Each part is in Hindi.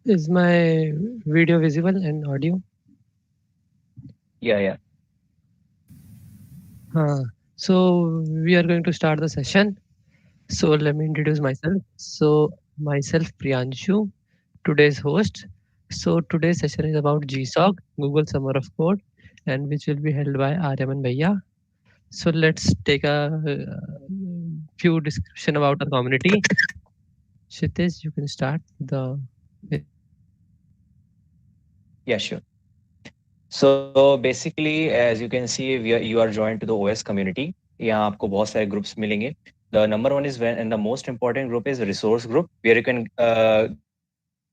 Is my video visible and audio? Yeah. So we are going to start the session. So let me introduce myself. So myself Priyanshu, today's host. So today's session is about GSOC, Google Summer of Code, and which will be held by Aryaman Bhaiya. So let's take a few description about our community. Kshitij, you can start the. Yeah, sure. So basically, as you can see, you are joined to the OS community. यहाँ आपको बहुत सारे groups मिलेंगे. The number one is when, and the most important group is resource group, where you can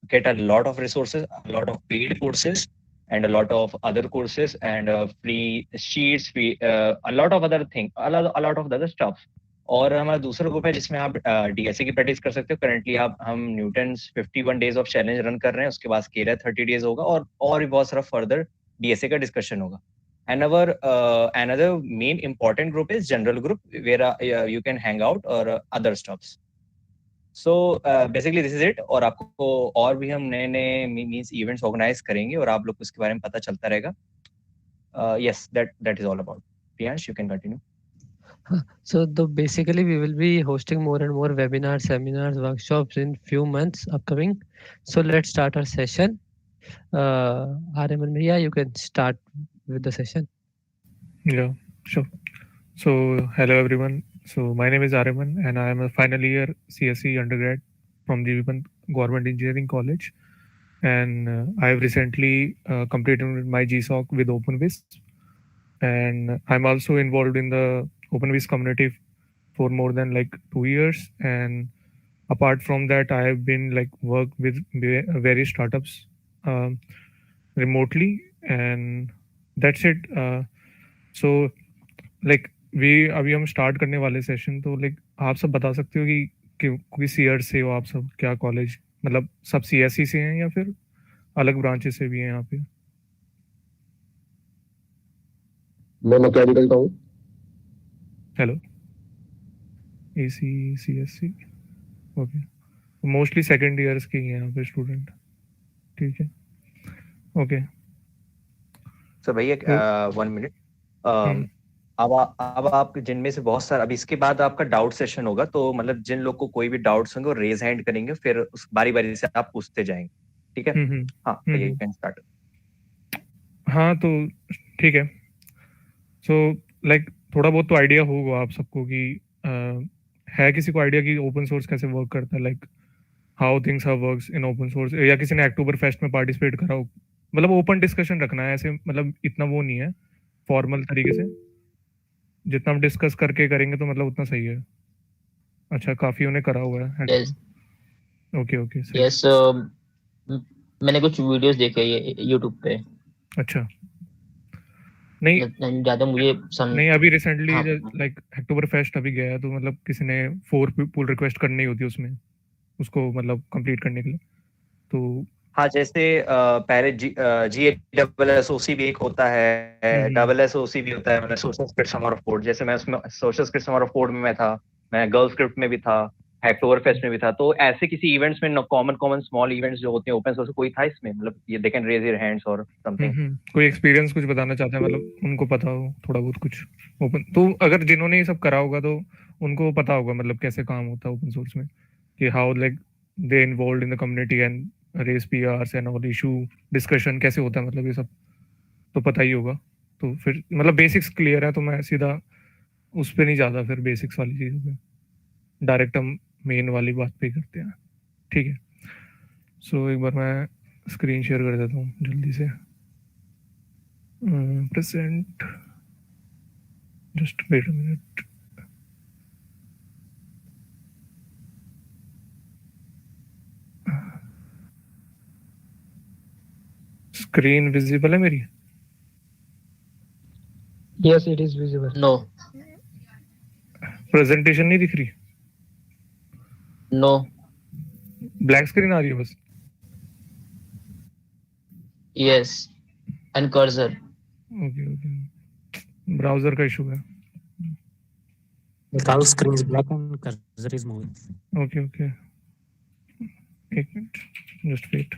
get a lot of resources, a lot of paid courses, and a lot of other courses, and free sheets, free a lot of other thing, a lot of other stuff. और हमारा दूसरा ग्रुप है जिसमें आप डीएसए की प्रैक्टिस कर सकते हो. करंटली आप हम Newton's 51 days of challenge run कर रहे हैं. उसके बाद स्केलर 30 डेज होगा और भी बहुत सारा फर्दर डीएसए का डिस्कशन होगा. And our another main important group is general group, where you can hang out or other stuffs. So basically this is it. और आपको और भी हम नए नए मीन्स इवेंट्स ऑर्गेनाइज करेंगे और आप लोग को इसके बारे में पता चलता रहेगा. Yes, that is all about. Priyansh, you can continue. So basically we will be hosting more and more webinars, seminars, workshops in few months upcoming. So let's start our session. Aryaman Bhaiya, you can start with the session. Yeah, sure. So, hello everyone. So, my name is Ariman and I am a final year CSE undergrad from the Government Engineering College. And I have recently completed my GSOC with OpenWIS. And I'm also involved in the OpenWIS community for more than like 2 years. And apart from that, I have been like worked with various startups um, remotely. And that's it. So like we अभी हम स्टार्ट करने वाले सेशन. तो लाइक आप सब बता सकते हो कि किस ईयर से हो आप सब, क्या कॉलेज, मतलब सब सीएसई से हैं या फिर अलग ब्रांचेस से भी हैं यहाँ पे? मैं मैकेनिकल का हूँ. Hello, AC CSE, okay. Mostly second years के ही हैं यहाँ पे स्टूडेंट. ठीक है, ओके. सो भैया 1 मिनट. अब आप जिनमें से बहुत सारा, अभी इसके बाद आपका डाउट सेशन होगा. तो मतलब जिन लोग को कोई भी डाउट्स होंगे वो रेज हैंड करेंगे, फिर उस बारी बारी से आप पूछते जाएंगे. ठीक है? हाँ भैया, यू कैन स्टार्ट. हाँ तो ठीक है. सो लाइक थोड़ा बहुत तो आइडिया होगा आप सबको कि है किसी को आइडिया कि ओपन सोर्स कैसे वर्क करता है, like how things have works in open source, या किसी ने अक्टूबर फेस्ट में पार्टिसिपेट करा हो? मतलब ओपन डिस्कशन रखना है ऐसे, मतलब इतना वो नहीं है फॉर्मल तरीके से. जितना हम डिस्कस करके करेंगे तो मतलब उतना सही है. अच्छा, काफी उन्हें करा हुआ है. yes. Okay okay. yes, मैंने कुछ वीडियोस देखे ये यूट्यूब पे. अच्छा, नहीं ज्यादा मुझे नहीं अभी रिसेंटली लाइक अक्टूबर फेस्ट अभी गया है, तो मतलब किसी ने 4 पुल रिक्वेस्ट करनी होती है उसमें, उसको मतलब कंप्लीट करने के लिए. तो हाँ, जैसे पहले GSOC भी एक होता है, SSOC भी होता है, मतलब social script summer of code. जैसे मैं उसमें social script summer of code में मैं था, मैं गर्ल स्क्रिप्ट में भी था, हैकटोबर फेस्ट में भी था. तो ऐसे किसी इवेंट्स में कॉमन स्मॉल इवेंट्स जो होते हैं ओपन सोर्स, कोई था इसमें? मतलब ये they can raise your hands और समथिंग. कोई एक्सपीरियंस कुछ बताना चाहते हैं, मतलब उनको पता हो थोड़ा बहुत कुछ ओपन, तो अगर जिन्होंने ये सब करा होगा तो उनको पता होगा मतलब कैसे काम होता है ओपन सोर्स में, कि how like they involved in the community and raise PRs and all issue discussion कैसे होता है, मतलब ये सब तो पता ही होगा. तो फिर मतलब बेसिक्स क्लियर है, तो मैं सीधा उस पर नहीं जाता, फिर बेसिक्स वाली चीज़ों पे डायरेक्ट हम मेन वाली बात पे करते हैं. ठीक है. सो एक बार मैं स्क्रीन शेयर कर देता हूँ जल्दी से. Present, just wait a minute. Screen visible है मेरी? Yes, it is visible. No. Presentation नहीं दिख रही? No. ब्लैक स्क्रीन आ रही है बस? Yes. And cursor. Okay okay, browser का इशू है. The whole screen is black and cursor is moving. Okay okay, एक मिनट, जस्ट वेट.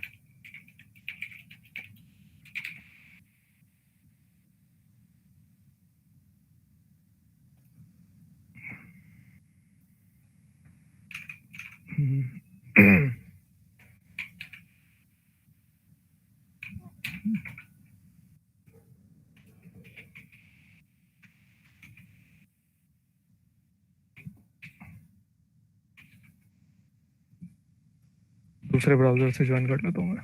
दूसरे ब्राउजर से ज्वाइन कर लेता हूँ मैं,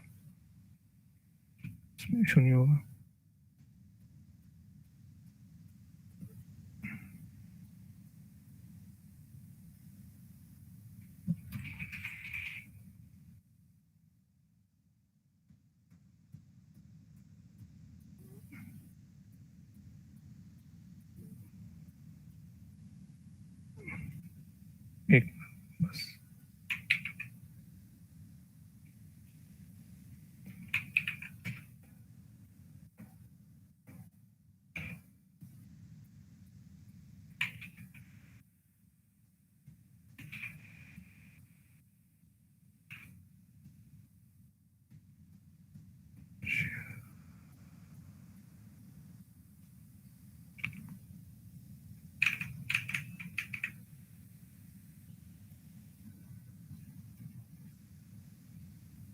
इसमें इशू नहीं होगा। एक बस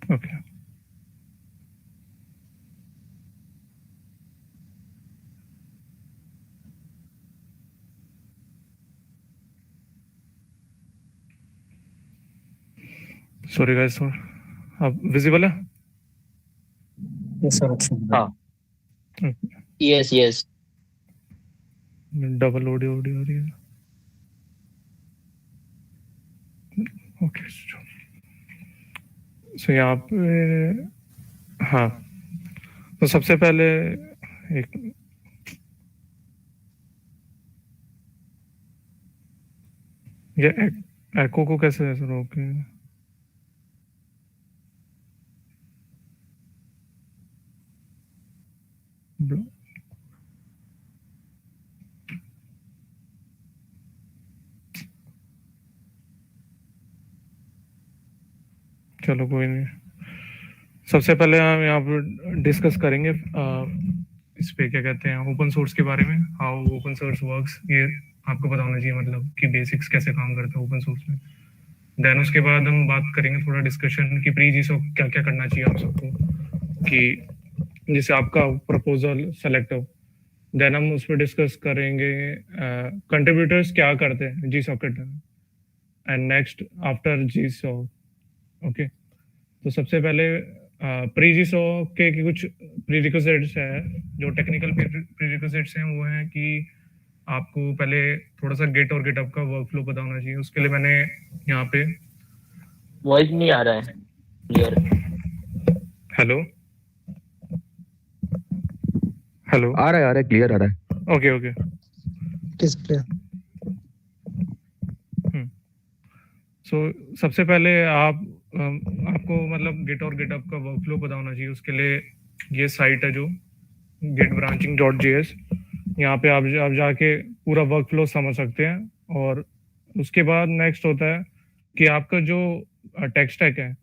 ओके। सॉरी गाइस, आप विजिबल है? Yes, sir. Action. हाँ yes. डबल ऑडियो ऑडियो आ रही है। ओके, सो यहाँ पे हाँ, तो सबसे पहले एक ये एको को कैसे रोके? चलो कोई नहीं, सबसे पहले हम यहाँ पर डिस्कस करेंगे इस पे क्या कहते हैं ओपन सोर्स के बारे में, हाउ ओपन सोर्स वर्क्स, ये आपको पता होना चाहिए, मतलब कि बेसिक्स कैसे काम करते हैं ओपन सोर्स में। देन उसके बाद हम बात करेंगे थोड़ा डिस्कशन कि प्री जीसो क्या क्या करना चाहिए आप सबको, कि जिससे आपका प्रपोजल सेलेक्ट हो। देन हम उस पर डिस्कस करेंगे कंट्रीब्यूटर्स क्या करते हैं जी सॉकेट में, एंड नेक्स्ट आफ्टर जी सॉ। ओके, तो सबसे पहले प्री जी सॉ के कुछ प्रीरिक्विजिट्स है, जो टेक्निकल प्रीरिक्विजिट्स हैं वो हैं कि आपको पहले थोड़ा सा गेट और गेटअप का वर्कफ्लो पता होना चाहिए। उसके लिए मैंने यहाँ पे वॉइस नहीं आ रहा है क्लियर। हेलो हेलो आ रहा है क्लियर आ रहा है। Okay okay, It is clear. सो सबसे पहले आपको मतलब गेट और गेटअप का वर्कफ्लो पता होना चाहिए। उसके लिए ये साइट है जो getbranching.js, यहाँ पे आप जाके पूरा वर्कफ्लो समझ सकते हैं। और उसके बाद नेक्स्ट होता है कि आपका जो टेक स्टैक है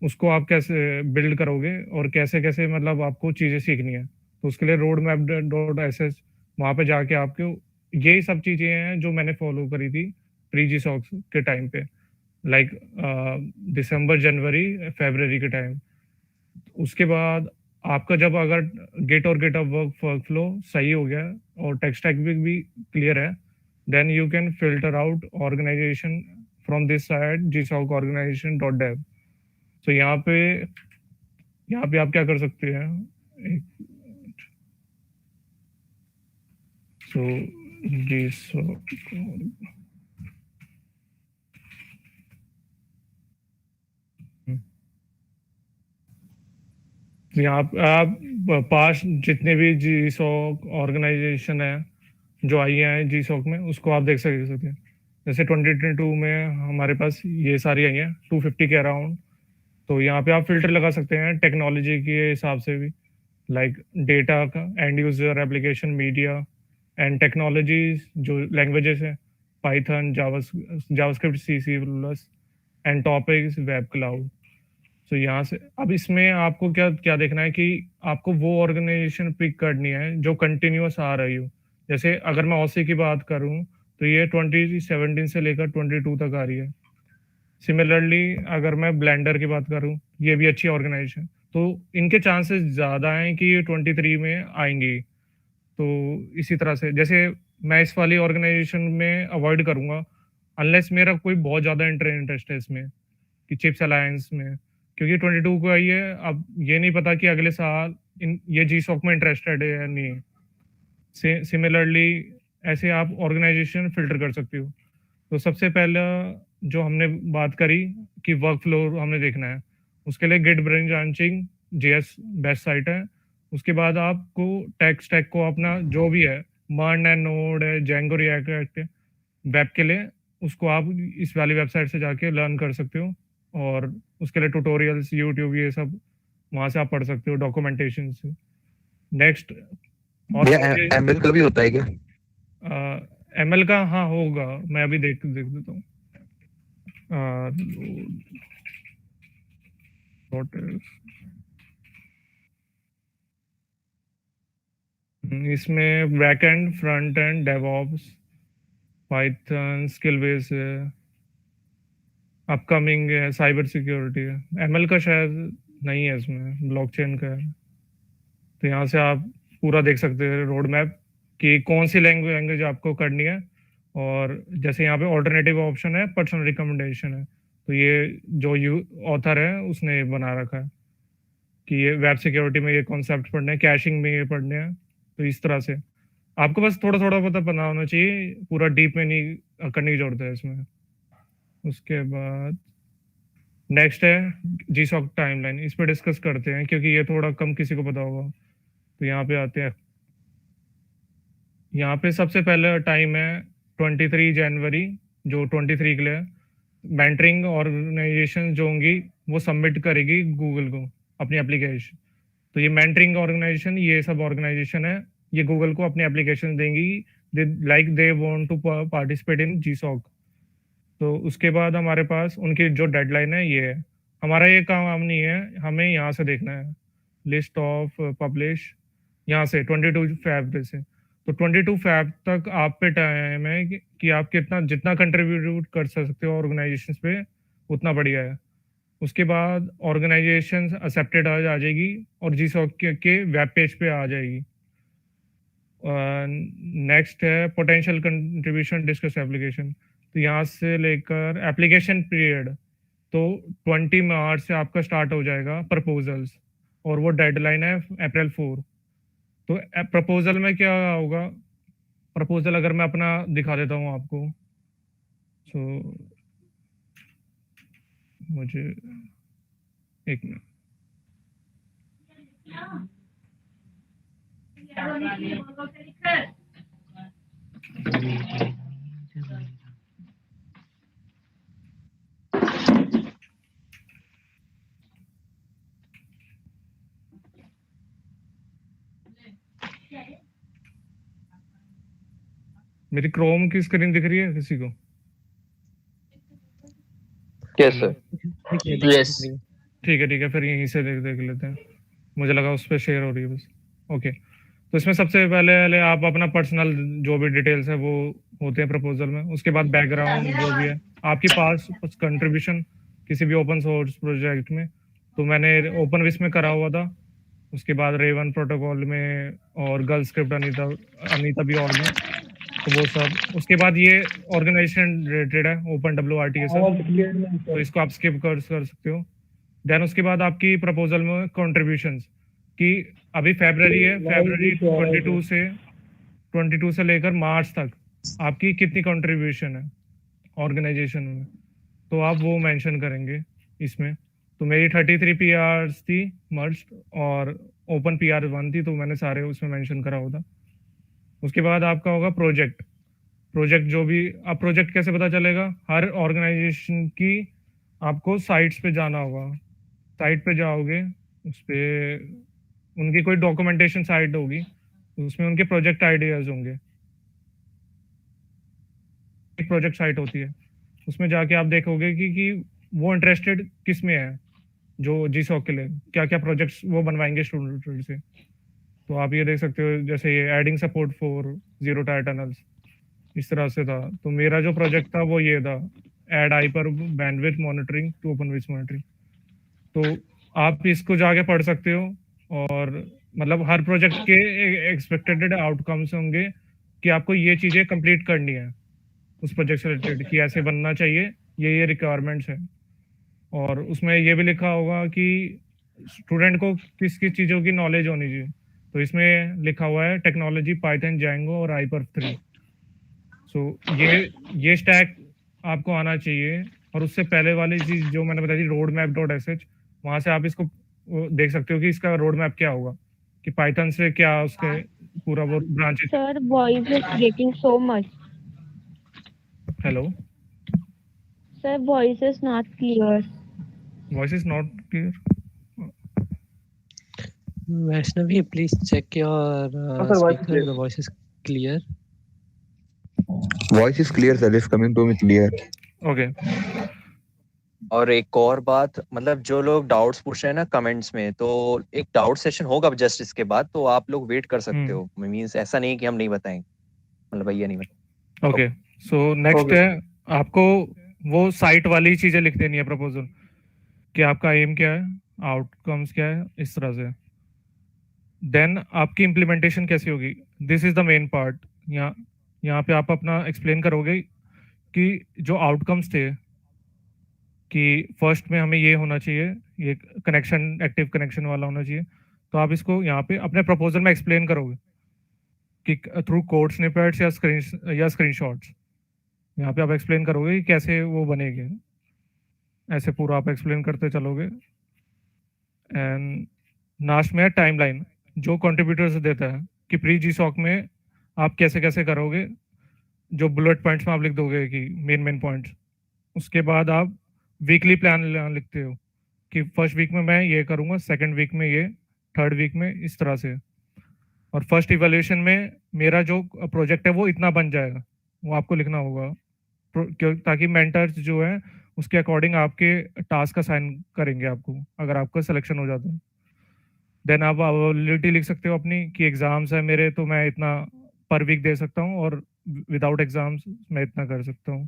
उसको आप कैसे बिल्ड करोगे और कैसे कैसे मतलब आपको चीज़ें सीखनी है। तो उसके लिए रोड मैप .ss वहाँ पे जाके आपको यही सब चीज़ें हैं जो मैंने फॉलो करी थी प्री जी सॉक्स के टाइम पे, लाइक दिसंबर जनवरी फरवरी के टाइम। उसके बाद आपका जब अगर गेट और गेटअप वर्कफ्लो सही हो गया और टेक स्टैक भी क्लियर है, then you can filter out organization from this side GSoC organization.dev। तो यहाँ पे आप क्या कर सकते हैं, सो जीसॉक यहाँ आप पास जितने भी जी सॉक ऑर्गेनाइजेशन है जो आई हैं जी सॉक में, उसको आप देख सकते हैं। जैसे 2022 में हमारे पास ये सारी आई हैं 250 के अराउंड। तो यहाँ पे आप फिल्टर लगा सकते हैं टेक्नोलॉजी के हिसाब से भी, लाइक डेटा का, and user, application, media and technology जो लैंग्वेजेस हैं Python, JavaScript, C++ and topics, web cloud. तो यहाँ से अब इसमें आपको क्या देखना है कि आपको वो ऑर्गेनाइजेशन पिक करनी है जो कंटिन्यूअस आ रही हो। जैसे अगर मैं OSI की बात करूं तो ये 2017 से लेकर 22 तक आ रही है। सिमिलरली अगर मैं ब्लेंडर की बात करूं, ये भी अच्छी ऑर्गेनाइजेशन, तो इनके चांसेस ज़्यादा हैं कि ये 23 में आएंगी। तो इसी तरह से जैसे मैं इस वाली ऑर्गेनाइजेशन में अवॉइड करूंगा अनलेस मेरा कोई बहुत ज़्यादा इंटरेस्ट है इसमें कि चिप्स अलायंस में, क्योंकि 22 को आई है, अब ये नहीं पता कि अगले साल ये GSOC में इंटरेस्टेड है या नहीं। सिमिलरली ऐसे आप ऑर्गेनाइजेशन फिल्टर कर सकते हो। तो सबसे पहला जो हमने बात करी कि वर्क फ्लो हमने देखना है, उसके लिए git branching JS best site है। उसके बाद आपको टेक स्टैक को अपना जो भी है, मर्न है, नोड है, जेंगो, रिएक्ट है, वेब के लिए उसको आप इस वाली वेबसाइट से जाके लर्न कर सकते हो। और उसके लिए ट्यूटोरियल्स, यूट्यूब, ये सब वहां से आप पढ़ सकते हो, डॉक्यूमेंटेशन से। नेक्स्ट ML का भी होता है क्या? ML का हाँ होगा, मैं अभी देख देता हूँ। इसमें back and, front end, DevOps, Python, skill base है, अपकमिंग है, साइबर सिक्योरिटी है। ML का शायद नहीं है इसमें, ब्लॉकचेन का है। तो यहाँ से आप पूरा देख सकते हैं रोड मैप कि कौन सी लैंग्वेज आपको करनी है। और जैसे यहाँ पे ऑल्टरनेटिव ऑप्शन है, पर्सनल रिकमेंडेशन है, तो ये जो ऑथर है उसने बना रखा है कि ये वेब सिक्योरिटी में ये कॉन्सेप्ट पढ़ने हैं, कैशिंग में ये पढ़ने हैं। तो इस तरह से आपको बस थोड़ा थोड़ा पता होना चाहिए, पूरा डीप में नहीं करने की जरूरत है इसमें। उसके बाद नेक्स्ट है GSOC टाइमलाइन, इस पर डिस्कस करते हैं क्योंकि ये थोड़ा कम किसी को पता होगा। तो यहाँ पे आते हैं, यहाँ पे सबसे पहले टाइम है 23 जनवरी, जो 23 के लिए मेंटरिंग ऑर्गेनाइजेशन जो होंगी वो सबमिट करेगी गूगल को अपनी एप्लीकेशन। तो ये मेंटरिंग ऑर्गेनाइजेशन, ये सब ऑर्गेनाइजेशन है, ये गूगल को अपनी एप्लीकेशन देंगी, like they want to participate in GSOC। तो उसके बाद हमारे पास उनकी जो डेडलाइन है ये है। हमारा ये काम नहीं है, हमें यहाँ से देखना है लिस्ट ऑफ पब्लिश, यहाँ से 22 फैब से। तो 22 फैब तक आप पे टाइम है कि आप जितना कंट्रीब्यूट कर सकते हो ऑर्गेनाइजेशन पे, उतना बढ़िया है। उसके बाद ऑर्गेनाइजेशन एक्सेप्टेड आ जाएगी और GSOC के वेब पेज पे आ जाएगी। नेक्स्ट है पोटेंशियल कंट्रीब्यूशन डिस्कस एप्लीकेशन। तो यहाँ से लेकर एप्लीकेशन पीरियड, तो 20 मार्च से आपका स्टार्ट हो जाएगा प्रपोजल्स, और वो डेडलाइन है अप्रैल 4। तो प्रपोजल में क्या होगा, प्रपोजल अगर मैं अपना दिखा देता हूँ आपको, तो मुझे एक मिनट, मेरी क्रोम की स्क्रीन दिख रही है किसी को? Yes sir, yes. ठीक है, फिर यहीं से देख लेते हैं, मुझे लगा उस पर शेयर हो रही है बस। ओके, तो इसमें सबसे पहले आप अपना पर्सनल जो भी डिटेल्स है वो होते हैं प्रपोजल में। उसके बाद बैकग्राउंड जो भी है, आपके पास कंट्रीब्यूशन किसी भी ओपन सोर्स प्रोजेक्ट में, तो मैंने ओपनविश में करा हुआ था। उसके बाद रेवन प्रोटोकॉल में, और गर्ल स्क्रिप्ट अनीता भी और में, तो वो सब। उसके बाद ये ऑर्गेनाइजेशन रिलेटेड है, OpenWRT के सब, तो इसको आप स्किप कर सकते हो। देन उसके बाद आपकी प्रपोजल में कॉन्ट्रीब्यूशंस कि अभी फरवरी है, फरवरी 22 से लेकर मार्च तक आपकी कितनी कंट्रीब्यूशन है ऑर्गेनाइजेशन में, तो आप वो मेंशन करेंगे इसमें। तो मेरी 33 PRs थी मर्ज, और ओपन PR 1 थी, तो मैंने सारे उसमें मेंशन करा होता। उसके बाद आपका होगा प्रोजेक्ट जो भी, अब प्रोजेक्ट कैसे पता चलेगा, हर ऑर्गेनाइजेशन की आपको साइट्स पे जाना होगा। साइट पे जाओगे, उस पे उनकी कोई डॉक्यूमेंटेशन साइट होगी, उसमें उनके प्रोजेक्ट आइडियाज होंगे। एक प्रोजेक्ट साइट होती है, उसमें जाके आप देखोगे कि वो इंटरेस्टेड किस में है, जो GSOC के लिए क्या क्या प्रोजेक्ट्स वो बनवाएंगे स्टूडेंट से। तो आप ये देख सकते हो, जैसे ये adding support for zero tyre tunnels, इस तरह से था। तो मेरा जो प्रोजेक्ट था वो ये था, add hyper bandwidth monitoring to OpenWISP monitoring. तो आप इसको जाके पढ़ सकते हो, और मतलब हर प्रोजेक्ट के एक्सपेक्टेड आउटकम्स होंगे कि आपको ये चीजें कंप्लीट करनी है उस प्रोजेक्ट से रिलेटेड, कि ऐसे बनना चाहिए, ये रिक्वायरमेंट्स है। और उसमें ये भी लिखा होगा कि स्टूडेंट को किस किस चीज़ों की नॉलेज होनी चाहिए। तो इसमें लिखा हुआ है टेक्नोलॉजी, पाइथन, जैंगो और हाइपर 3। सो ये स्टैक आपको आना चाहिए। और उससे पहले वाली चीज जो मैंने बताई थी road map dot S H, वहां से आप इसको देख सकते हो कि इसका रोड मैप क्या होगा, कि पाइथन से क्या उसके पूरा वो branches. Sir, voice is breaking so much. Hello, Sir, voice is not clear. Voice is not clear. Vaishnavi, please check your sir, voice is speaker. clear. The voice is clear. Voice is clear, sir. It's coming to me clear. Okay, और एक और बात, मतलब जो लोग डाउट्स पूछ रहे हैं ना कमेंट्स में, तो एक डाउट सेशन होगा जस्ट इसके बाद, तो आप लोग वेट कर सकते हो। मींस ऐसा नहीं कि हम नहीं बताएंगे, मतलब भैया नहीं बताएंगे। ओके। So next Okay. है, आपको वो साइट वाली चीजें लिख देनी है प्रपोजल, कि आपका एम क्या है, आउटकम्स क्या है, इस तरह से। देन आपकी इम्प्लीमेंटेशन कैसी होगी, this is the main part. यहाँ पे आप अपना एक्सप्लेन करोगे कि जो आउटकम्स थे, कि फर्स्ट में हमें ये होना चाहिए, ये कनेक्शन एक्टिव कनेक्शन वाला होना चाहिए। तो आप इसको यहाँ पे अपने प्रपोजल में एक्सप्लेन करोगे कि थ्रू कोड स्निपेट्स या स्क्रीनशॉट्स। यहाँ पे आप एक्सप्लेन करोगे कि कैसे वो बनेंगे, ऐसे पूरा आप एक्सप्लेन करते चलोगे। एंड लास्ट में है टाइमलाइन, जो कंट्रीब्यूटर्स देता है कि प्री जी सॉक में आप कैसे कैसे करोगे, जो बुलेट पॉइंट्स में आप लिख दोगे कि मेन पॉइंट्स। उसके बाद आप वीकली प्लान लिखते हो कि फर्स्ट वीक में मैं ये करूँगा, सेकंड वीक में ये, थर्ड वीक में इस तरह से। और फर्स्ट इवैल्यूएशन में मेरा जो प्रोजेक्ट है वो इतना बन जाएगा, वो आपको लिखना होगा, ताकि मेंटर्स जो है उसके अकॉर्डिंग आपके टास्क असाइन करेंगे आपको, अगर आपका सिलेक्शन हो जाता है। देन आप अवेलेबिलिटी लिख सकते हो अपनी, कि एग्जाम्स है मेरे तो मैं इतना पर वीक दे सकता हूँ, और विदाउट एग्जाम्स मैं इतना कर सकता हूँ।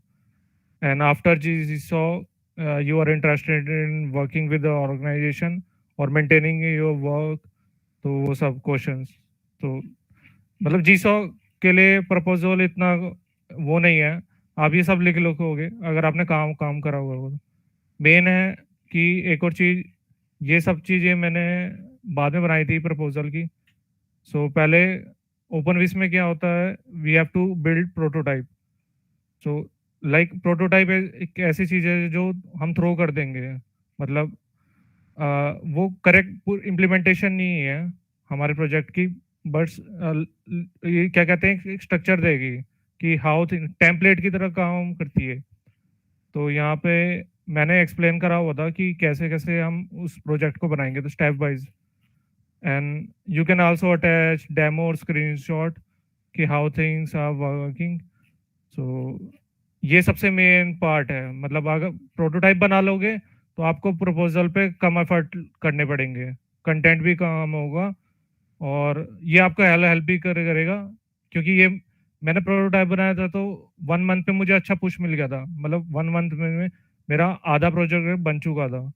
एंड आफ्टर जी सो you are interested in working with the organisation और मेंटेनिंग योर वर्क, तो वो सब क्वेश्चंस। तो मतलब जी सो के लिए प्रपोजल इतना वो नहीं है, आप ये सब लिख लोगे अगर आपने काम करा हुआ होगा। मेन है कि एक और चीज, ये सब चीजें मैंने बाद में बनाई थी प्रपोजल की। सो पहले ओपन विस में क्या होता है, we have to build prototype. So like prototype एक ऐसी चीज है जो हम थ्रो कर देंगे, मतलब वो करेक्ट इम्प्लीमेंटेशन नहीं है हमारे प्रोजेक्ट की, बट ये क्या कहते हैं, एक स्ट्रक्चर देगी कि हाउ टेम्पलेट की तरह काम करती है। तो यहाँ पे मैंने एक्सप्लेन करा हुआ था कि कैसे कैसे हम उस प्रोजेक्ट को बनाएंगे, तो step wise. And you can also attach demo और स्क्रीनशॉट कि हाउ थिंग्स आर वर्किंग। सो ये सबसे मेन पार्ट है, मतलब अगर प्रोटोटाइप बना लोगे तो आपको प्रपोजल पे कम एफर्ट करने पड़ेंगे, कंटेंट भी कम होगा, और ये आपको हेल्प भी करेगा। क्योंकि ये मैंने प्रोटोटाइप बनाया था तो 1 मंथ पे मुझे अच्छा पुश मिल गया था, मतलब 1 मंथ में मेरा आधा प्रोजेक्ट बन चुका था।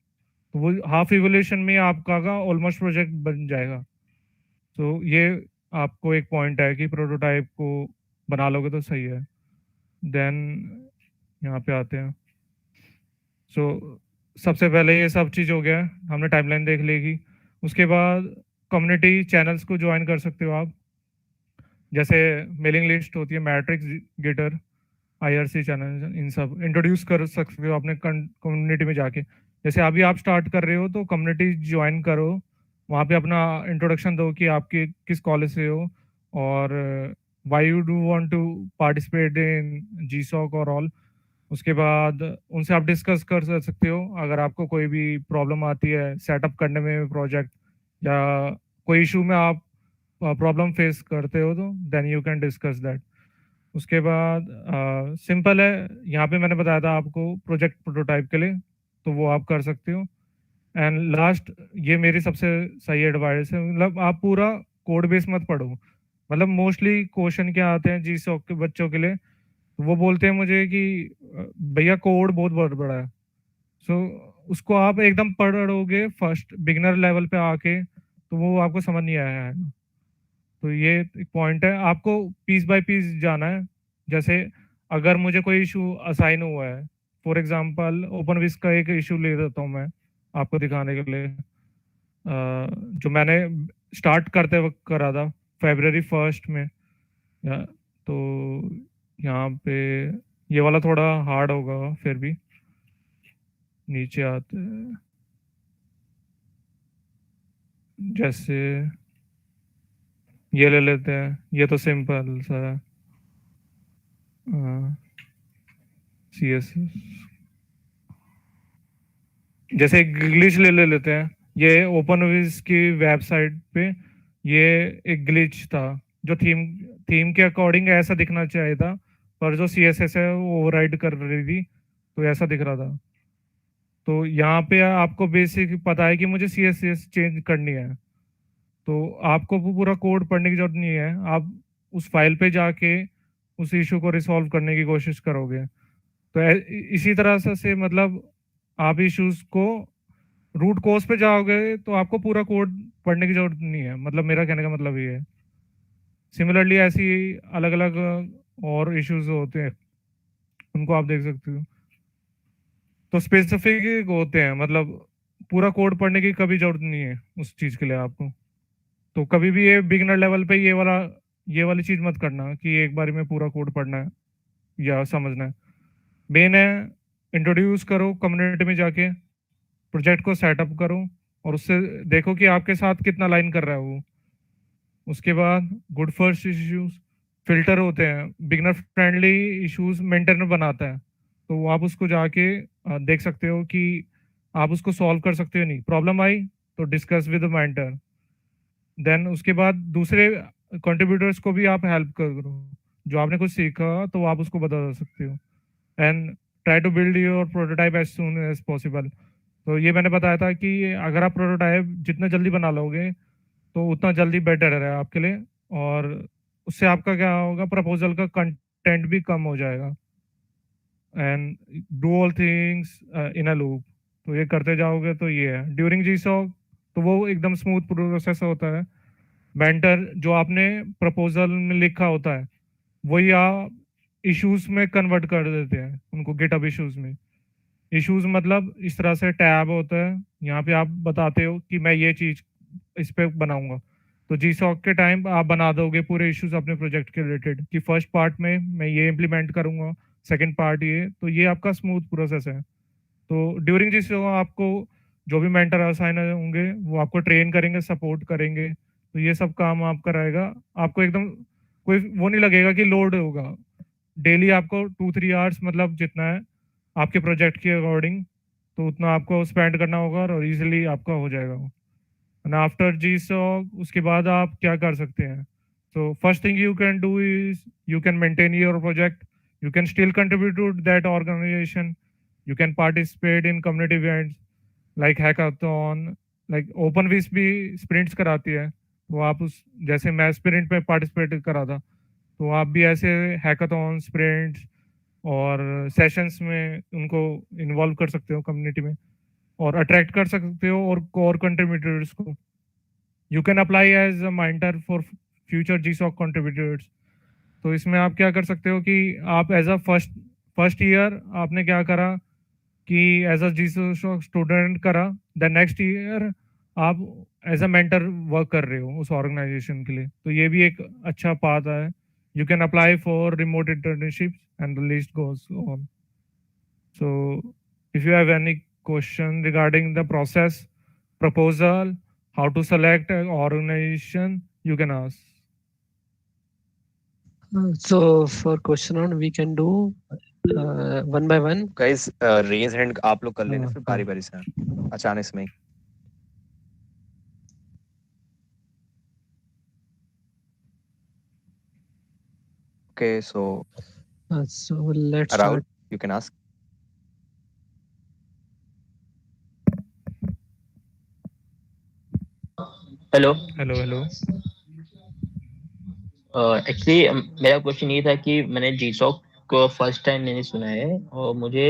तो वो हाफ इवोल्यूशन में आपका ऑलमोस्ट प्रोजेक्ट बन जाएगा। तो ये आपको एक पॉइंट है कि प्रोटोटाइप को बना लोगे तो सही है। देन यहाँ पे आते हैं। सो सबसे पहले ये सब चीज़ हो गया, हमने टाइमलाइन देख लेगी। उसके बाद कम्युनिटी चैनल्स को ज्वाइन कर सकते हो आप, जैसे मेलिंग लिस्ट होती है, मैट्रिक्स, गिटर, IRC चैनल, इन सब इंट्रोड्यूस कर सकते हो अपने कम्युनिटी में जाके। जैसे अभी आप स्टार्ट कर रहे हो तो कम्युनिटी ज्वाइन करो, वहाँ पे अपना इंट्रोडक्शन दो कि आपके किस कॉलेज से हो, और why you do want to participate in GSOC और ऑल। उसके बाद उनसे आप डिस्कस कर सकते हो, अगर आपको कोई भी प्रॉब्लम आती है सेटअप करने में प्रोजेक्ट, या कोई इशू में आप प्रॉब्लम फेस करते हो, तो then you can discuss that. उसके बाद सिंपल है, यहाँ पे मैंने बताया था आपको प्रोजेक्ट प्रोटोटाइप के लिए, तो वो आप कर सकते हो। एंड लास्ट, ये मेरी सबसे सही एडवाइस है, मतलब आप पूरा कोड बेस मत पढ़ो। मतलब मोस्टली क्वेश्चन क्या आते हैं GSOC के बच्चों के लिए, तो वो बोलते हैं मुझे कि भैया कोड बहुत बड़ा है। सो उसको आप एकदम पढ़ोगे फर्स्ट बिगिनर लेवल पे आके, तो वो आपको समझ नहीं आया है। तो ये एक पॉइंट है, आपको पीस बाय पीस जाना है। जैसे अगर मुझे कोई इशू असाइन हुआ है फॉर एग्जांपल ओपनविस का एक इशू ले लेता हूँ मैं आपको दिखाने के लिए, जो मैंने स्टार्ट करते वक्त करा था February 1 में। तो यहाँ पे ये वाला थोड़ा हार्ड होगा, फिर भी नीचे आते हैं। जैसे ये ले लेते हैं, ये तो सिंपल सा है, CSS। जैसे एक ग्लिच ले लेते हैं, ये ओपनविज की वेबसाइट पे ये एक ग्लिच था जो थीम के अकॉर्डिंग ऐसा दिखना चाहिए था, पर जो CSS है वो ओवरराइड कर रही थी, तो ऐसा दिख रहा था। तो यहाँ पे आपको बेसिक पता है कि मुझे CSS चेंज करनी है, तो आपको पूरा कोड पढ़ने की जरूरत नहीं है, आप उस फाइल पे जाके उस इशू को रिसॉल्व करने की कोशिश करोगे। तो इसी तरह से मतलब आप इश्यूज को रूट कोज पे जाओगे तो आपको पूरा कोड पढ़ने की जरूरत नहीं है, मतलब मेरा कहने का मतलब ये है। सिमिलरली ऐसी अलग अलग और इश्यूज होते हैं, उनको आप देख सकते हो। तो स्पेसिफिक होते हैं, मतलब पूरा कोड पढ़ने की कभी जरूरत नहीं है उस चीज के लिए आपको। तो कभी भी ये बिगिनर लेवल पे ये वाली चीज मत करना कि एक बार में पूरा कोड पढ़ना है या समझना है। मेन है इंट्रोड्यूस करो कम्युनिटी में जाके, प्रोजेक्ट को सेटअप करो और उससे देखो कि आपके साथ कितना लाइन कर रहा है वो। उसके बाद गुड फर्स्ट इश्यूज फिल्टर होते हैं, बिगिनर फ्रेंडली इश्यूज मेंटेनर बनाता है, तो आप उसको जाके देख सकते हो कि आप उसको सॉल्व कर सकते हो। नहीं प्रॉब्लम आई तो डिस्कस विद मेंटर। देन उसके बाद दूसरे कंट्रीब्यूटर्स को भी आप हेल्प करो, जो आपने कुछ सीखा तो आप उसको बता सकते हो। And try to build your prototype as soon as possible. तो ये मैंने बताया था कि अगर आप प्रोटोटाइप जितना जल्दी बना लोगे तो उतना जल्दी बेटर है आपके लिए, और उससे आपका क्या होगा, प्रपोजल का कंटेंट भी कम हो जाएगा। And do all things in a loop, तो ये करते जाओगे तो ये है। ड्यूरिंग जीसॉक तो वो एकदम स्मूथ प्रोसेस होता है। मेंटर जो आपने प्रपोजल में लिखा होता है वही आप इश्यूज में कन्वर्ट कर देते हैं उनको, गिटहब इश्यूज में। इश्यूज मतलब इस तरह से टैब होता है, यहाँ पे आप बताते हो कि मैं ये चीज इस पे बनाऊंगा, तो जीसॉक के टाइम आप बना दोगे पूरे इश्यूज अपने प्रोजेक्ट के रिलेटेड कि फर्स्ट पार्ट में मैं ये इम्प्लीमेंट करूंगा, सेकंड पार्ट ये, तो ये आपका स्मूथ प्रोसेस है। तो ड्यूरिंग जीसॉक आपको जो भी मेंटर असाइन होंगे वो आपको ट्रेन करेंगे, सपोर्ट करेंगे, तो ये सब काम आप कराएगा। आपको एकदम कोई वो नहीं लगेगा कि लोड होगा। डेली आपको 2-3 आवर्स मतलब जितना है आपके प्रोजेक्ट के अकॉर्डिंग, तो उतना आपको स्पेंड करना होगा और इजीली आपका हो जाएगा। एंड आफ्टर जीसॉक उसके बाद आप क्या कर सकते हैं, so first thing you can do is you can maintain your project, you can still contribute to that organization, you can participate in community events like hackathon, like openwish भी sprints कराती है, तो आप उस जैसे मैं sprint में participate करा था, तो आप भी ऐसे हैकाथॉन स्प्रिंट्स और सेशंस में उनको इन्वॉल्व कर सकते हो कम्युनिटी में, और अट्रैक्ट कर सकते हो और कोर कंट्रीब्यूटर्स को। You can apply as a mentor for future GSoC contributors. तो इसमें आप क्या कर सकते हो कि आप एज अ फर्स्ट ईयर आपने क्या करा कि एज अ जीसॉक स्टूडेंट करा, देन नेक्स्ट ईयर आप एज अ मेंटर वर्क कर रहे हो उस ऑर्गेनाइजेशन के लिए, तो ये भी एक अच्छा पाथ है। You can apply for remote internships and the list goes on. So if you have any question regarding the process, proposal, how to select an organization, you can ask. So for question on, we can do one by one. Guys raise hand आप लोग कर लेना, फिर बारी बारी से अचानक से। Okay, so let's Rahul, start. you can ask. Hello hello. Actually मेरा क्वेश्चन ये था कि मैंने जीसॉक को फर्स्ट टाइम मैंने सुना है, और मुझे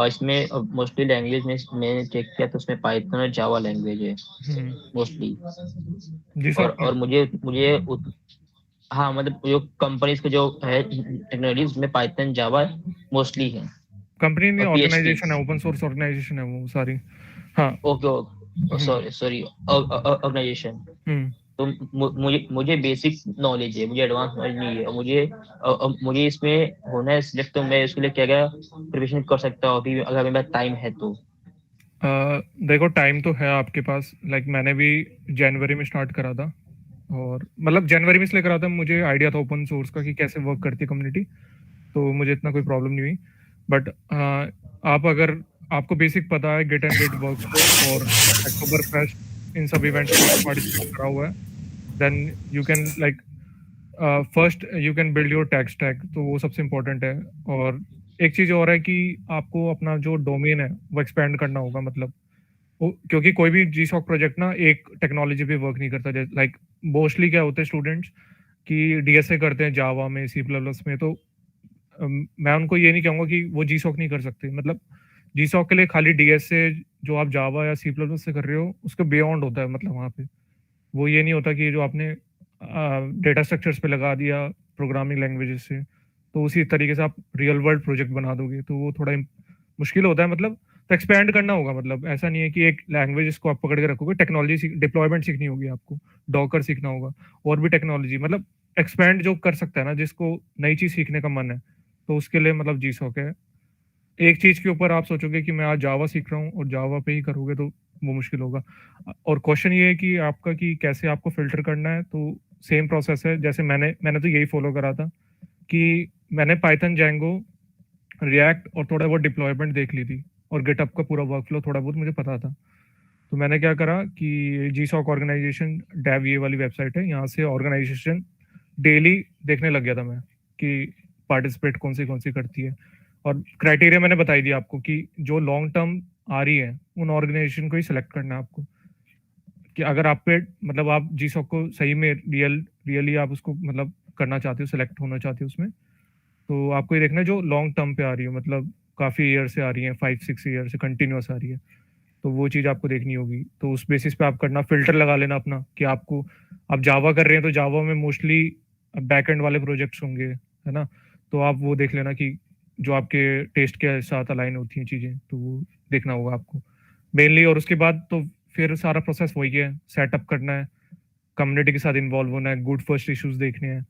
इसमें मोस्टली लैंग्वेज में मैंने चेक किया तो उसमें पाइथन और जावा लैंग्वेज है मोस्टली। और मुझे हाँ, मतलब जो कंपनीज के जो है टेक्नोलॉजीज में पाइथन जावा मोस्टली है। कंपनी नहीं, और PhD ऑर्गेनाइजेशन है, ओपन सोर्स ऑर्गेनाइजेशन है वो सारी। हाँ ओके सॉरी ऑर्गेनाइजेशन। हम्म तो मुझे बेसिक नॉलेज है, मुझे एडवांस नॉलेज नहीं है, और मुझे इसमें होना है सिलेक्ट, तो मैं इसके लिए क्या क्या प्रिपरेशन कर सकता हूँ अभी अगर मेरे पास टाइम है तो? देखो टाइम तो है आपके पास, लाइक मैंने भी जनवरी में स्टार्ट करा था, और मतलब जनवरी में इसलिए करा था, मुझे आइडिया था ओपन सोर्स का कि कैसे वर्क करती है कम्युनिटी, तो मुझे इतना कोई प्रॉब्लम नहीं हुई। बट आप अगर आपको बेसिक पता है गेट एंड गेट वर्कस्पेस और अक्टूबर फेस्ट, इन सब इवेंट्स में आपने पार्टिसिपेट करा हुआ है, then you can like first you can build your tech stack, तो वो सबसे इम्पोर्टेंट है। और एक चीज और है कि आपको अपना जो डोमेन है वो एक्सपेंड करना होगा, मतलब क्योंकि कोई भी जीसॉक प्रोजेक्ट ना एक टेक्नोलॉजी पे वर्क नहीं करता। लाइक मोस्टली क्या होते हैं स्टूडेंट्स कि डीएसए करते हैं जावा में, सी प्लस में, तो मैं उनको ये नहीं कहूंगा कि वो जीसॉक नहीं कर सकते। मतलब जीसॉक के लिए खाली डीएसए जो आप जावा या सी प्लस से कर रहे हो उसके बियॉन्ड होता है, मतलब वहाँ पे वो ये नहीं होता कि जो आपने डेटा स्ट्रक्चर्स पे लगा दिया प्रोग्रामिंग लैंग्वेजेस से तो उसी तरीके से आप रियल वर्ल्ड प्रोजेक्ट बना दोगे, तो वो थोड़ा मुश्किल होता है। मतलब तो एक्सपेंड करना होगा, मतलब ऐसा नहीं है कि एक लैंग्वेज को आप पकड़ के रखोगे। टेक्नोलॉजी डिप्लॉयमेंट सीखनी होगी आपको, डॉकर सीखना होगा, और भी टेक्नोलॉजी, मतलब एक्सपेंड जो कर सकता है ना, जिसको नई चीज सीखने का मन है, तो उसके लिए मतलब जीसॉक है। एक चीज के ऊपर आप सोचोगे कि मैं आज जावा सीख रहा हूँ और जावा पे ही करोगे तो वो मुश्किल होगा। और क्वेश्चन ये है कि आपका कि कैसे आपको फिल्टर करना है, तो सेम प्रोसेस है जैसे मैंने तो यही फॉलो करा था कि मैंने पाइथन, जैंगो, रिएक्ट और थोड़ा बहुत डिप्लॉयमेंट देख ली थी, और गिटअप का पूरा वर्कफ्लो थोड़ा बहुत मुझे पता था। तो मैंने क्या करा कि जीसॉक ऑर्गेनाइजेशन डेव ये वाली वेबसाइट है, यहाँ से ऑर्गेनाइजेशन डेली देखने लग गया था मैं कि पार्टिसिपेट कौन सी करती है। और क्राइटेरिया मैंने बताई दिया आपको कि जो लॉन्ग टर्म आ रही है उन ऑर्गेनाइजेशन को ही सिलेक्ट करना है आपको। कि अगर आप पे मतलब आप जीसॉक को सही में रियली आप उसको मतलब करना चाहते हो, सिलेक्ट होना चाहते हो उसमें, तो आपको ये देखना है जो लॉन्ग टर्म पे आ रही है, मतलब काफी ईयर से आ रही है, 5-6 ईयर से कंटिन्यूस आ रही है, तो वो चीज आपको देखनी होगी। तो उस बेसिस पे आप करना, फिल्टर लगा लेना अपना कि आपको, आप जावा कर रहे हैं तो जावा में मोस्टली बैक एंड वाले प्रोजेक्ट्स होंगे, है ना, तो आप वो देख लेना कि जो आपके टेस्ट के साथ अलाइन होती हैं चीजें, तो वो देखना होगा आपको मेनली। और उसके बाद तो फिर सारा प्रोसेस वही है, सेटअप करना है, कम्युनिटी के साथ इन्वॉल्व होना है, गुड फर्स्ट इश्यूज देखने हैं,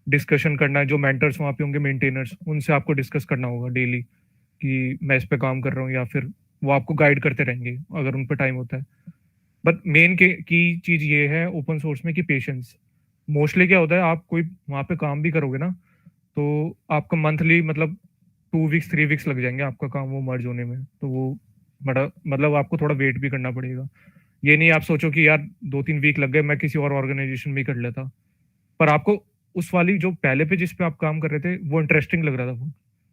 डिस्कशन करना है, जो मेंटर्स वहाँ पे होंगे, मेंटेनर्स, उनसे आपको डिस्कस करना होगा डेली कि मैं इस पे काम कर रहा हूँ, या फिर वो आपको गाइड करते रहेंगे अगर उन पर टाइम होता है। बट मेन की चीज ये है ओपन सोर्स में कि पेशेंस। मोस्टली क्या होता है, आप कोई वहाँ पे काम भी करोगे ना, तो आपका मंथली मतलब 2 वीक्स 3 वीक्स लग जाएंगे आपका काम वो मर्ज होने में, तो वो बड़ा मतलब आपको थोड़ा वेट भी करना पड़ेगा। ये नहीं आप सोचो कि यार 2-3 वीक लग गए, मैं किसी और ऑर्गेनाइजेशन में कर लेता, पर आपको उस वाली जो पहले पे जिस पे आप काम कर रहे थे वो इंटरेस्टिंग लग रहा था वो,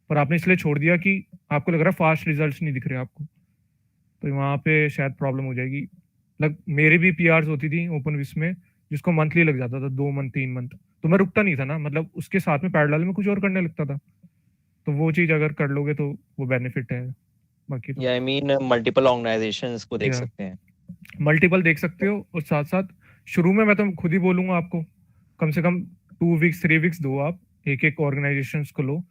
पर आपने इसलिए छोड़ दिया कि आपको लग रहा है फास्ट रिजल्ट्स नहीं दिख रहे आपको, तो वहाँ पे शायद प्रॉब्लम हो जाएगी। लग मेरी भी पीआरस होती थी ओपन विस में, जिसको मंथली लग जाता था, 2 मंथ 3 मंथ, तो मैं रुकता नहीं था ना, मतलब उसके साथ में पैरेलल में कुछ और करने लगता था। तो वो चीज अगर कर लोगे तो वो बेनिफिट है, बाकी तो या आई मीन मल्टीपल ऑर्गेनाइजेशंस को देख सकते हैं। मल्टीपल देख सकते हो। और साथ साथ शुरू में मैं तो खुद ही बोलूंगा आपको, कम से कम 2 वीक्स 3 वीक्स दो आप, एक एक ऑर्गेनाइजेशन को लो,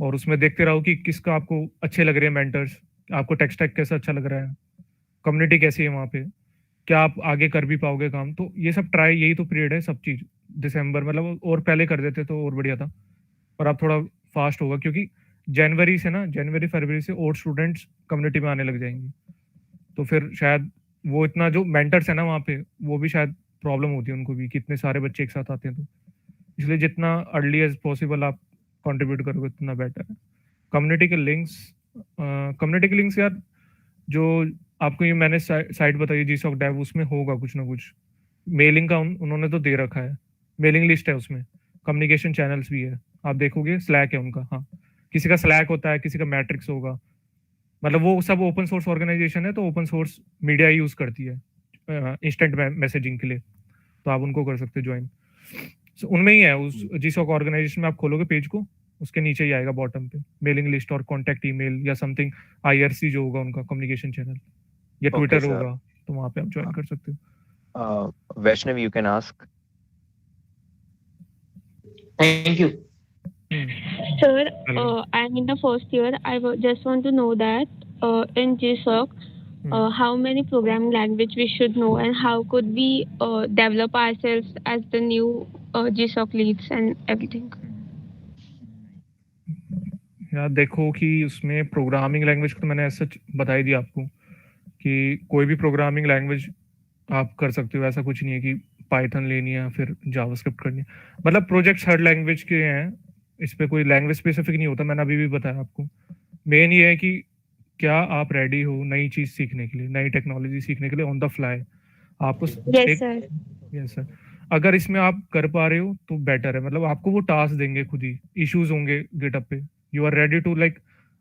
और उसमें देखते रहो कि किसका आपको अच्छे लग रहे हैं मेंटर्स, आपको टेक स्टैक कैसा अच्छा लग रहा है, कम्युनिटी कैसी है वहाँ पे, क्या आप आगे कर भी पाओगे काम। तो ये सब ट्राई, यही तो पीरियड है सब चीज। दिसंबर मतलब और पहले कर देते तो और बढ़िया था, पर अब थोड़ा फास्ट होगा क्योंकि जनवरी से ना, जनवरी फरवरी से और स्टूडेंट्स कम्युनिटी में आने लग जाएंगे, तो फिर शायद वो इतना जो मेंटर्स है ना वहाँ पे, वो भी शायद प्रॉब्लम होती है उनको भी कि इतने सारे बच्चे एक साथ आते हैं, तो इसलिए जितना अर्ली एज पॉसिबल आप कंट्रीब्यूट करोगे उतना बेटर है। कम्युनिटी के लिंक्स, यार जो आपको ये मैंने साइट बताई जीसॉक डेव, उसमें होगा कुछ ना कुछ मेलिंग का, उन्होंने तो दे रखा है, मेलिंग लिस्ट है उसमें, कम्युनिकेशन चैनल्स भी है, आप देखोगे स्लैक है उनका, हाँ किसी का स्लैक होता है, किसी का मैट्रिक्स होगा, मतलब वो सब ओपन सोर्स ऑर्गेनाइजेशन है, तो ओपन सोर्स मीडिया यूज करती है इंस्टेंट मैसेजिंग के लिए, तो आप उनको कर सकते हो ज्वाइन। उनमें ही है, उस जीसॉक ऑर्गेनाइजेशन में आप खोलोगे पेज को, उसके नीचे ही आएगा बॉटम पे मेलिंग लिस्ट और कॉन्टैक्ट ईमेल या समथिंग, आईआरसी जो होगा उनका कम्युनिकेशन चैनल, या ट्विटर होगा, तो वहां पे आप ज्वाइन कर सकते हो। Vaishnav, you can ask. Thank you. Sir, Hello. I'm in the first year. Just want to know that in GSOC, how many programming language we should know and how could we develop ourselves as the new GSOC leads and everything. यार देखो कि उसमें प्रोग्रामिंग लैंग्वेज को तो मैंने ऐसा बता ही दिया आपको कि कोई भी प्रोग्रामिंग लैंग्वेज आप कर सकते हो, ऐसा कुछ नहीं है कि पाइथन लेनी है फिर जावास्क्रिप्ट करनी है। मतलब प्रोजेक्ट्स हर लैंग्वेज के हैं, इस पे कोई लैंग्वेज स्पेसिफिक नहीं होता। मैंने अभी भी बताया आपको। मेन ये है कि क्या आप रेडी हो नई चीज सीखने के लिए, नई टेक्नोलॉजी सीखने के लिए ऑन द फ्लाई। आपको Yes, sir. यस सर, अगर इसमें आप कर पा रहे हो तो बेटर है। मतलब आपको वो टास्क देंगे, खुद ही इश्यूज होंगे गिटअप पे, you are ready to like,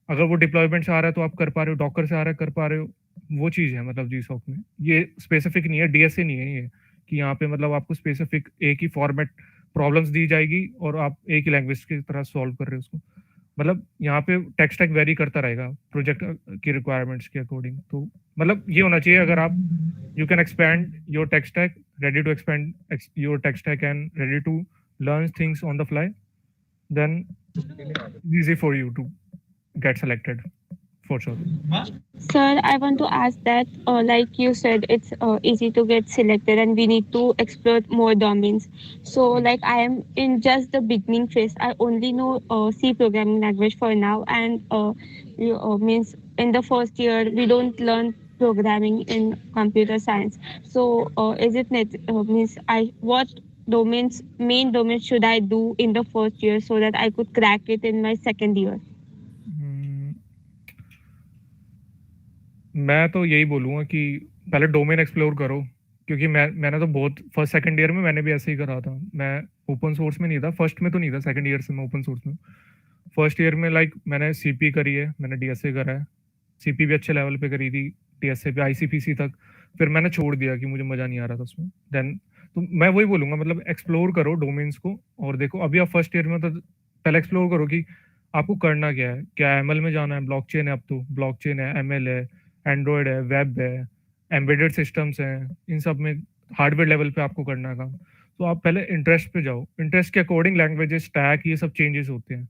अगर वो डिप्लॉयमेंट से आ रहा है तो आप कर पा रहे हो, डॉकर से आ रहा है कर पा रहे हो, वो चीज है। मतलब जीसॉक में ये स्पेसिफिक नहीं है, डीएसए नहीं है ये कि यहाँ पे मतलब आपको स्पेसिफिक एक ही फॉर्मेट प्रॉब्लम्स दी जाएगी और आप एक ही लैंग्वेज की तरह सॉल्व कर रहे हो उसको। मतलब यहाँ पे टेक स्टैक वेरी करता रहेगा प्रोजेक्ट की रिक्वायरमेंट्स के अकॉर्डिंग। तो मतलब ये होना चाहिए, अगर आप you can expand your tech stack, ready to expand your tech stack and ready to learn things on the fly, then easy for you to get selected for sure. Sir, I want to ask that, like you said, it's easy to get selected and we need to explore more domains. So, like, I am in just the beginning phase. I only know C programming language for now, and means in the first year we don't learn programming in computer science. So, is it means what main domains should I do in the first year so that I could crack it in my second year? मैं तो यही बोलूँगा कि पहले डोमेन एक्सप्लोर करो, क्योंकि मैंने तो बहुत फर्स्ट सेकंड ईयर में मैंने भी ऐसे ही करा था। मैं ओपन सोर्स में नहीं था, फर्स्ट में तो नहीं था, सेकंड ईयर से मैं ओपन सोर्स में। फर्स्ट ईयर में लाइक मैंने सीपी करी है, मैंने डीएसए करा है, सीपी भी अच्छे लेवल पे करी थी, डीएसए पे आईसीपीसी तक। फिर मैंने छोड़ दिया कि मुझे मजा नहीं आ रहा था उसमें। देन तो मैं वही बोलूंगा, मतलब एक्सप्लोर करो डोमेन्स को। और देखो अभी आप फर्स्ट ईयर में, तो पहले एक्सप्लोर करो कि आपको करना क्या है। क्या एमएल में जाना है, ब्लॉकचेन है, अब तो ब्लॉकचेन है, एमएल है, एंड्रॉयड है, वेब है, एम्बेडेड सिस्टम्स हैं, इन सब में हार्डवेयर लेवल पे आपको करना है काम। तो आप पहले इंटरेस्ट पे जाओ, इंटरेस्ट के अकॉर्डिंग लैंग्वेजेस, स्टैक, ये सब चेंजेस होते हैं।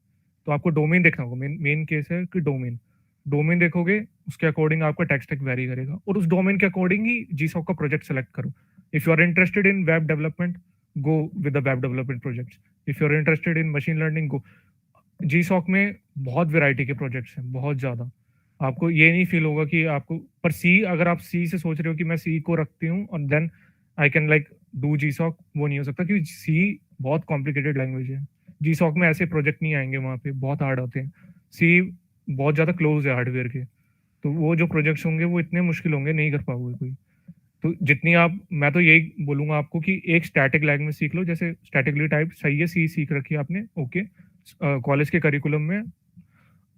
तो आपको डोमेन देखना होगा। मेन केस है कि डोमेन देखोगे, उसके अकॉर्डिंग आपका टेक स्टैक वेरी करेगा और उस डोमेन के अकॉर्डिंग ही जीसॉक का प्रोजेक्ट सेलेक्ट करो। If you are interested in web development, go with the web development projects. If you are interested in machine learning, go. GSoC में बहुत वैरायटी के प्रोजेक्ट्स हैं, बहुत ज्यादा। आपको ये नहीं फील होगा कि आपको, पर सी, अगर आप सी से सोच रहे हो कि मैं सी को रखती हूँ और then I can like do GSoC, वो नहीं हो सकता, क्योंकि सी बहुत कॉम्प्लिकेटेड लैंग्वेज है। जीसॉक में ऐसे प्रोजेक्ट नहीं आएंगे, वहाँ पे बहुत हार्ड होते हैं। सी बहुत ज्यादा क्लोज है हार्डवेयर के, तो वो जो प्रोजेक्ट्स होंगे वो इतने मुश्किल होंगे, नहीं कर पाओगे कोई। तो जितनी आप, मैं तो यही बोलूंगा आपको कि एक स्टैटिक लैंग्वेज सीख लो, जैसे स्टैटिकली टाइप सही है, सी सीख रखी है आपने, ओके, कॉलेज के करिकुलम में।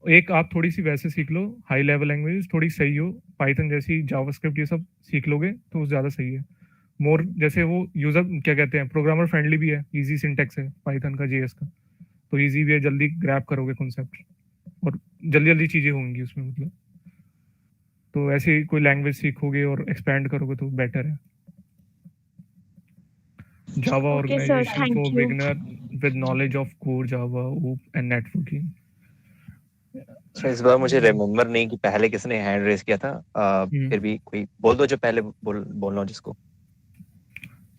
एक आप थोड़ी सी वैसे सीख लो, हाई लेवल लैंग्वेज थोड़ी सही हो, पाइथन जैसी, जावास्क्रिप्ट, ये सब सीख लोगे तो ज्यादा सही है। मोर जैसे वो यूजर क्या कहते हैं, प्रोग्रामर फ्रेंडली भी है, इजी सिंटेक्स है पाइथन का, जेएस का, तो इजी भी है, जल्दी ग्रैब करोगे कॉन्सेप्ट और जल्दी जल्दी चीजें होंगी उसमें। मतलब तो ऐसे कोई लैंग्वेज सीखोगे और एक्सपैंड करोगे तो बेटर है। Java Okay, sir. Organization Thank for you. Beginner with knowledge of core, Java, OOP and networking. So इस बार मुझे रिमेम्बर नहीं कि पहले किसने हैंड रेज किया था। फिर भी कोई बोल दो जो पहले बोलना हो जिसको।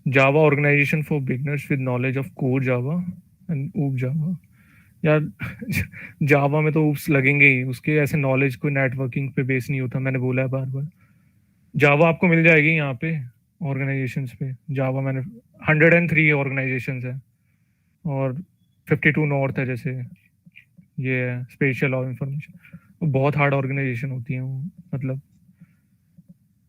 Java organization for beginners with knowledge of core Java and OOP Java. यार जावा में तो ओप्स लगेंगे ही, उसके ऐसे नॉलेज कोई नेटवर्किंग पे बेस नहीं होता, मैंने बोला है बार बार। जावा आपको मिल जाएगी यहाँ पे ऑर्गेनाइजेशंस पे। जावा मैंने 103 ऑर्गेनाइजेशंस है और 52 नॉर्थ है, जैसे ये है स्पेशल और इंफॉर्मेशन। बहुत हार्ड ऑर्गेनाइजेशन होती है वो, मतलब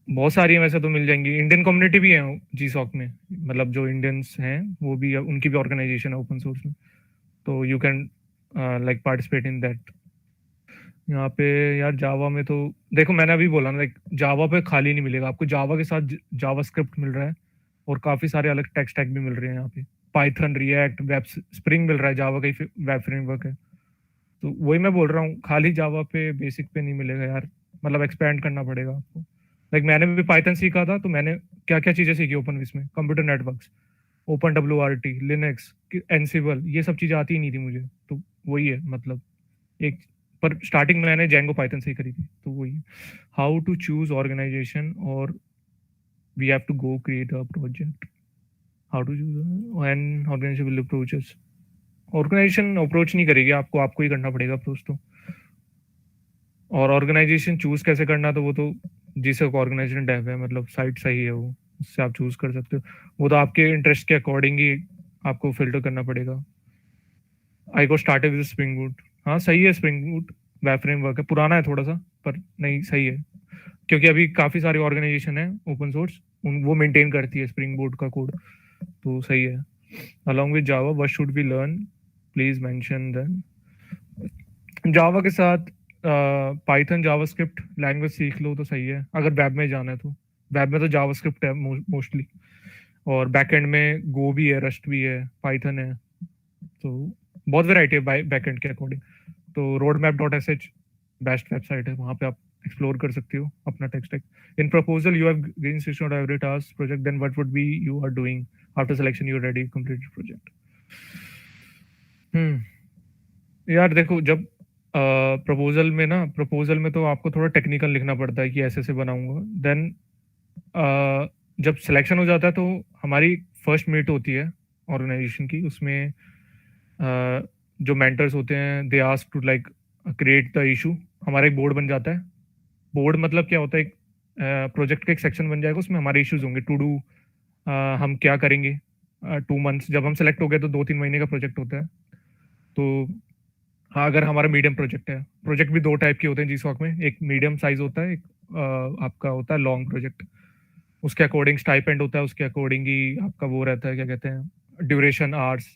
बहुत सारी है वैसे तो मिल जाएंगी। इंडियन कम्युनिटी भी है जीसॉक में, मतलब जो इंडियंस हैं वो भी, उनकी भी ऑर्गेनाइजेशन है ओपन सोर्स में, तो you can like participate in that. यहाँ पे यार जावा में तो देखो, मैंने अभी बोला ना, लाइक जावा पे खाली नहीं मिलेगा आपको, जावा के साथ जावा स्क्रिप्ट मिल रहा है और काफी सारे अलग टेक स्टैक भी मिल रहे हैं यहाँ पे। पाइथन, रिएक्ट, वेब स्प्रिंग मिल रहा है, जावा का ही वेब फ्रेमवर्क है। तो वही मैं बोल रहा हूँ, खाली जावा पे बेसिक पे नहीं मिलेगा यार, मतलब एक्सपैंड करना पड़ेगा आपको। लाइक मैंने भी पाइथन सीखा था, तो मैंने क्या क्या चीजें सीखी ओपन विस में, computer networks, open WRT, Linux, एनसिबल, ये सब चीजें आती ही नहीं थी मुझे, तो वही है मतलब एक, पर स्टार्टिंग मैंने Django Python से ही करी थी, तो वही हाउ टू चूज ऑर्गेनाइजेशन और we have to go create a project, how to choose and organization will approaches. Organization approach नहीं करेगी आपको, आपको ही करना पड़ेगा अप्रोच तो। और ऑर्गेनाइजेशन चूज कैसे करना, तो वो तो जिसे ऑर्गेनाइजेशन डेव है, मतलब साइट सही है वो, उससे आप चूज कर सकते हो। वो तो आपके इंटरेस्ट के अकॉर्डिंग ही आपको फिल्टर करना पड़ेगा। आई गो स्टार्टेड विद स्प्रिंग बूट। हाँ सही है, स्प्रिंग बूट वेब फ्रेमवर्क है, पुराना है थोड़ा सा पर नहीं सही है, क्योंकि अभी काफी सारी ऑर्गेनाइजेशन है ओपन सोर्स, वो मेंटेन करती है स्प्रिंग बूट का कोड, तो सही है। Along with Java what should we learn, please mention then. Java के साथ पाइथन जावास्क्रिप्ट लैंग्वेज सीख लो तो सही है, अगर वेब में जाना है तो। वेब में तो जावास्क्रिप्ट है मोस्टली, और बैकएंड में गो भी है, रस्ट भी है, पाइथन है, तो बहुत वैरायटी है बैकएंड के अकॉर्डिंग। तो roadmap.sh बेस्ट वेबसाइट है, वहां पे आप एक्सप्लोर कर सकते हो अपना tech stack. In proposal you have gained 6 every task project, then what would be you are doing after selection you ready completed project। यार देखो, जब प्रपोजल में ना, प्रपोजल में तो आपको थोड़ा टेक्निकल लिखना पड़ता है कि ऐसे से बनाऊंगा, देन जब सिलेक्शन हो जाता है तो हमारी फर्स्ट मीट होती है ऑर्गेनाइजेशन की, उसमें जो मेंटर्स होते हैं they ask to like create the issue. हमारा एक बोर्ड बन जाता है। बोर्ड मतलब क्या होता है, एक प्रोजेक्ट का एक सेक्शन बन जाएगा, उसमें हमारे इश्यूज होंगे, टू डू हम क्या करेंगे। 2 months जब हम सेलेक्ट हो गए तो 2-3 महीने का प्रोजेक्ट होता है। तो हाँ, अगर हमारा मीडियम प्रोजेक्ट है, प्रोजेक्ट भी 2 टाइप के होते हैं जीसॉक में, एक मीडियम साइज होता है, एक आपका होता है लॉन्ग प्रोजेक्ट। उसके अकॉर्डिंग स्टाइपेंड होता है, उसके अकॉर्डिंग ही आपका वो रहता है, क्या कहते हैं, ड्यूरेशन आवर्स।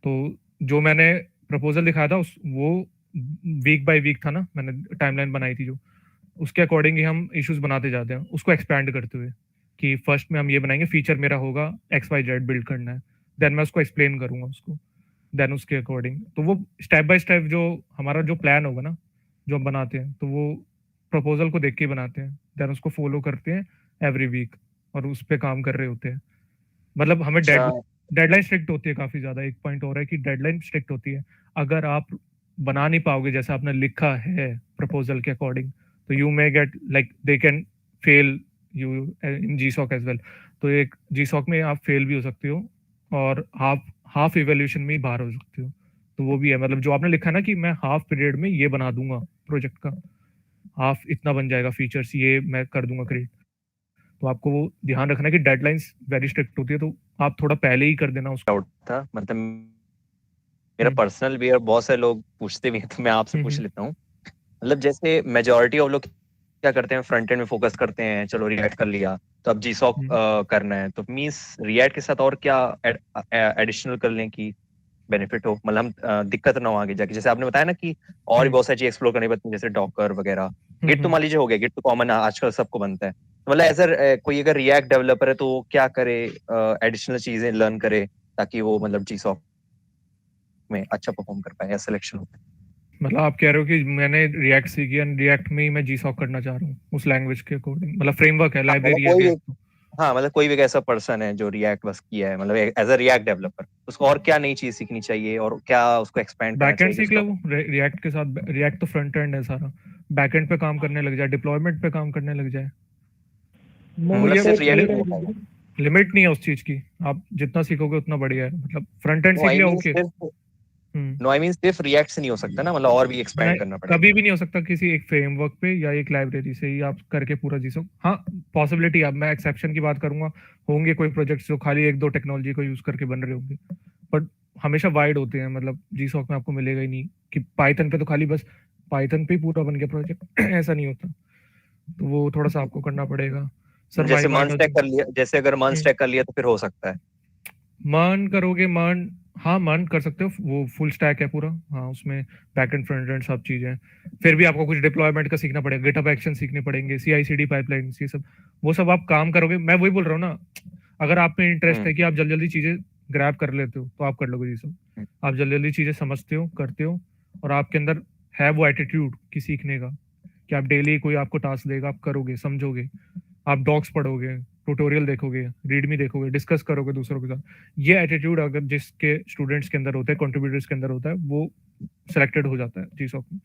तो जो मैंने प्रपोजल दिखाया था वो वीक बाय वीक था ना, मैंने टाइमलाइन बनाई थी जो, उसके अकॉर्डिंग ही हम इश्यूज बनाते जाते हैं, उसको एक्सपैंड करते हुए कि फर्स्ट में हम ये बनाएंगे, फीचर मेरा होगा XYZ बिल्ड करना है, देन मैं उसको एक्सप्लेन करूंगा उसको, देन उसके अकॉर्डिंग। तो वो स्टेप बाय स्टेप जो हमारा जो प्लान होगा ना, जो हम बनाते हैं, तो वो प्रपोजल को देख के ही बनाते हैं, देन उसको फॉलो करते हैं एवरी वीक, और उस पर काम कर रहे होते हैं। मतलब हमें डेडलाइन स्ट्रिक्ट होती है काफी ज्यादा। एक पॉइंट और है कि डेडलाइन स्ट्रिक्ट होती है, अगर आप बना नहीं पाओगे जैसा आपने लिखा है प्रपोजल के अकॉर्डिंग, तो you may get like they can fail you in GSoC as well. तो एक जीसॉक में आप फेल भी हो सकते हो, और हाफ इवैल्यूएशन में ही बाहर हो सकते हो। तो वो भी है, मतलब जो आपने लिखा है ना कि मैं हाफ पीरियड में ये बना दूंगा प्रोजेक्ट का, हाफ इतना बन जाएगा फीचर्स, ये मैं कर दूंगा क्रिएट। तो आपको वो ध्यान रखना है कि डेडलाइंस वेरी स्ट्रिक्ट होती है, तो आप थोड़ा पहले ही कर देना उसको। डाउट था, मतलब मेरा पर्सनल भी, और बहुत सारे लोग पूछते भी हैं, तो मैं आपसे पूछ लेता हूँ। मतलब जैसे मेजॉरिटी ऑफ लोग क्या करते हैं, फ्रंट एंड में फोकस करते हैं, चलो रिएक्ट कर लिया, तो अब जीसॉक करना है, तो मींस रिएक्ट के साथ और क्या एडिशनल करने की बेनिफिट हो, मतलब हम दिक्कत ना हो आगे जाके। जैसे आपने बताया ना कि और भी बहुत सारी चीज एक्सप्लोर करनी पड़ती है, जैसे डॉकर वगैरह। गिट तो मान लीजिए हो गया, गिट तो कॉमन आजकल सबको बनता है। तो मतलब एज कोई अगर रिएक्ट डेवलपर है तो वो क्या करे, एडिशनल चीजें लर्न करे ताकि वो मतलब जीसॉक में अच्छा परफॉर्म कर पाए या सिलेक्शन हो पाए। मतलब आप कह रहे हो कि मैंने रिएक्ट सीखी है, रिएक्ट में ही मैं जीसॉक करना चाह रहा हूँ उस लैंग्वेज के अकॉर्डिंग, मतलब फ्रेमवर्क है, लाइब्रेरी है। हाँ, मतलब कोई भी ऐसा पर्सन है जो रिएक्ट बस किया है, मतलब एज अ रिएक्ट डेवलपर, उसको और क्या नई चीज सीखनी चाहिए और क्या उसको एक्सपेंड करना चाहिए? बैकएंड सीख लो रिएक्ट के साथ। रिएक्ट तो फ्रंट एंड है सारा, बैकएंड पे काम करने लग जाए, डिप्लॉयमेंट पे काम करने लग जाए। लिमिट नहीं है उस चीज की, आप जितना सीखोगे उतना बढ़िया है। मतलब फ्रंट एंड सीख लिया ओके, नो आई मीन सिर्फ रिएक्ट से नहीं हो सकता ना, मतलब और भी एक्सपेंड करना पड़ेगा। कभी भी नहीं हो सकता, किसी एक फ्रेमवर्क पे या एक लाइब्रेरी से ही आप करके पूरा जीसो। हाँ पॉसिबिलिटी, अब मैं एक्सेप्शन की बात करूंगा, होंगे कोई प्रोजेक्ट्स जो खाली 1-2 टेक्नोलॉजी को यूज करके बन रहे होंगे, बट हमेशा वाइड होते हैं। मतलब जीसॉक में आपको मिलेगा ही नहीं कि पाइथन पे तो खाली बस पाइथन पे ही पूरा बन गया प्रोजेक्ट ऐसा नहीं होता, तो वो थोड़ा सा आपको करना पड़ेगा। सर जैसे मान स्टैक कर लिया, जैसे अगर मान स्टैक कर लिया तो फिर हो सकता है। मान करोगे, हाँ मान कर सकते हो, वो फुल स्टैक है पूरा। हाँ उसमें बैक एंड फ्रंट एंड सब चीजें। फिर भी आपको कुछ डिप्लॉयमेंट का सीखना पड़ेगा, गिटहब एक्शन सीखने पड़ेंगे, CI/CD पाइपलाइंस, ये सब वो सब आप काम करोगे। मैं वही बोल रहा हूँ ना, अगर आप में इंटरेस्ट है कि आप जल्दी जल्दी चीजें ग्रैब कर लेते हो तो आप कर लोगे ये सब। आप जल्दी जल्दी चीजें समझते हो, करते हो, और आपके अंदर है वो एटीट्यूड की सीखने का, कि आप डेली कोई आपको टास्क देगा, आप करोगे, समझोगे, आप डॉक्स पढ़ोगे, ट्यूटोरियल देखोगे, रीडमी देखोगे, डिस्कस करोगे दूसरों के साथ। ये एटीट्यूड अगर जिसके स्टूडेंट्स के अंदर होता है, कंट्रीब्यूटर्स के अंदर होता है, वो सिलेक्टेड हो जाता है जीसॉक में।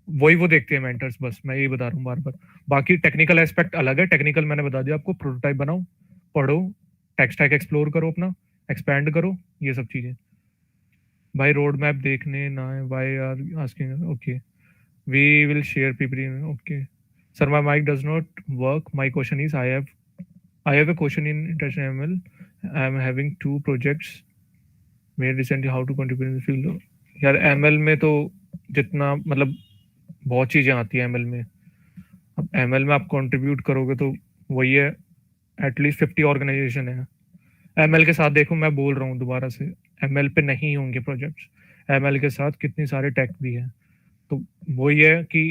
वही वो देखते हैं मेंटर्स, बस मैं यही बता रहा हूँ बार बार। बाकी टेक्निकल एस्पेक्ट अलग है, टेक्निकल मैंने बता दिया आपको, प्रोटोटाइप बनाओ, पढ़ो, टेक स्टैक एक्सप्लोर करो, अपना एक्सपैंड करो, ये सब चीजें। भाई रोड मैप देखने ना है, why are asking, okay we will share PPT, okay sir my mic does not work, my question is I have a question in International ML. I am having 2 projects made recently. How to contribute in the field? यार ML में तो जितना मतलब बहुत चीजें आती है ML में। अब ML में आप कंट्रीब्यूट करोगे तो वही है, एटलीस्ट 50 ऑर्गेनाइजेशन है ML के साथ। देखो मैं बोल रहा हूँ दोबारा से, ML पे नहीं होंगे प्रोजेक्ट्स, ML के साथ कितनी सारे टेक भी है। तो वही है कि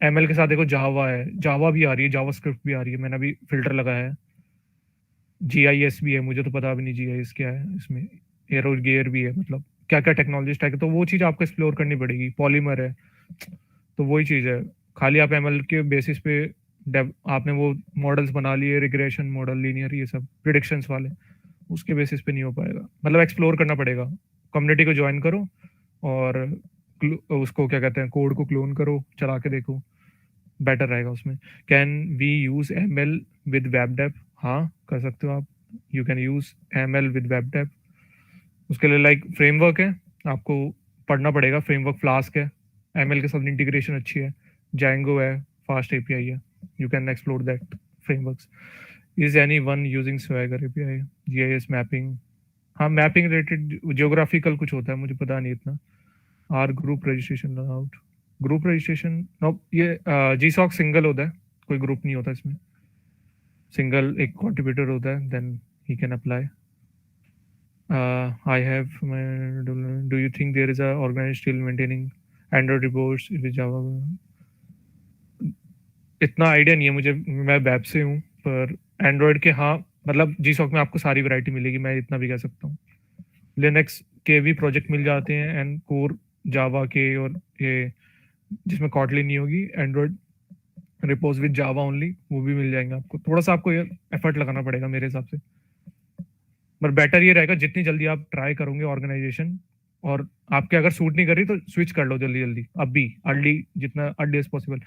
ML के साथ देखो जावा है, जावा भी आ रही है, जावास्क्रिप्ट भी आ रही है, मैंने अभी फिल्टर लगाया है, GIS भी है, मुझे तो पता भी नहीं GIS क्या है, इसमें एरो गियर भी है, मतलब क्या क्या टेक्नोलॉजी स्टैक है, तो वो चीज़ आपको एक्सप्लोर करनी पड़ेगी। पॉलीमर है, तो वही चीज़ है। खाली आप ML के बेसिस पे आपने वो मॉडल्स बना लिए, रिग्रेशन मॉडल, लीनियर, ये सब प्रिडिक्शंस वाले, उसके बेसिस पे नहीं हो पाएगा। मतलब एक्सप्लोर करना पड़ेगा, कम्युनिटी को ज्वाइन करो और उसको क्या कहते हैं, कोड को क्लोन करो, चला के देखो, बेटर रहेगा उसमें। Can we use ML with web dev? हाँ कर सकते हो आप, you can use ML with web dev. उसके लिए लाइक फ्रेमवर्क है, आपको पढ़ना पड़ेगा। फ्रेमवर्क फ्लास्क है, ML के साथ इंटीग्रेशन अच्छी है, Django है, फास्ट API है, you can explore that frameworks. Is any one using Swagger API? GIS mapping, हाँ मैपिंग रिलेटेड जियोग्राफिकल कुछ होता है, मुझे पता नहीं इतना। Are group registration out? Group registration no, ये GSOC सिंगल होता है, कोई ग्रुप नहीं होता इसमें, सिंगल एक कंट्रीब्यूटर होता है, then he can apply. I have my, do you think there is a organization still maintaining Android reports with Java? इतना आइडिया नहीं है मुझे, मैं वेब से हूँ, पर एंड्रॉयड के हाँ मतलब GSOC में आपको सारी वैरायटी मिलेगी, मैं इतना भी कह सकता हूँ। लिनक्स के भी प्रोजेक्ट मिल जाते हैं, एंड कोर जावा के, और ये जिसमें कॉटलिन नहीं होगी, Android repose with Java only, वो भी मिल जाएंगे आपको। थोड़ा सा आपको एफर्ट लगाना पड़ेगा मेरे हिसाब से, पर बेटर ये रहेगा जितनी जल्दी आप ट्राई करोगे ऑर्गेनाइजेशन, और आपके अगर सूट नहीं कर रही तो स्विच कर लो जल्दी जल्दी, अभी अर्ली, जितना अर्ली एज पॉसिबल।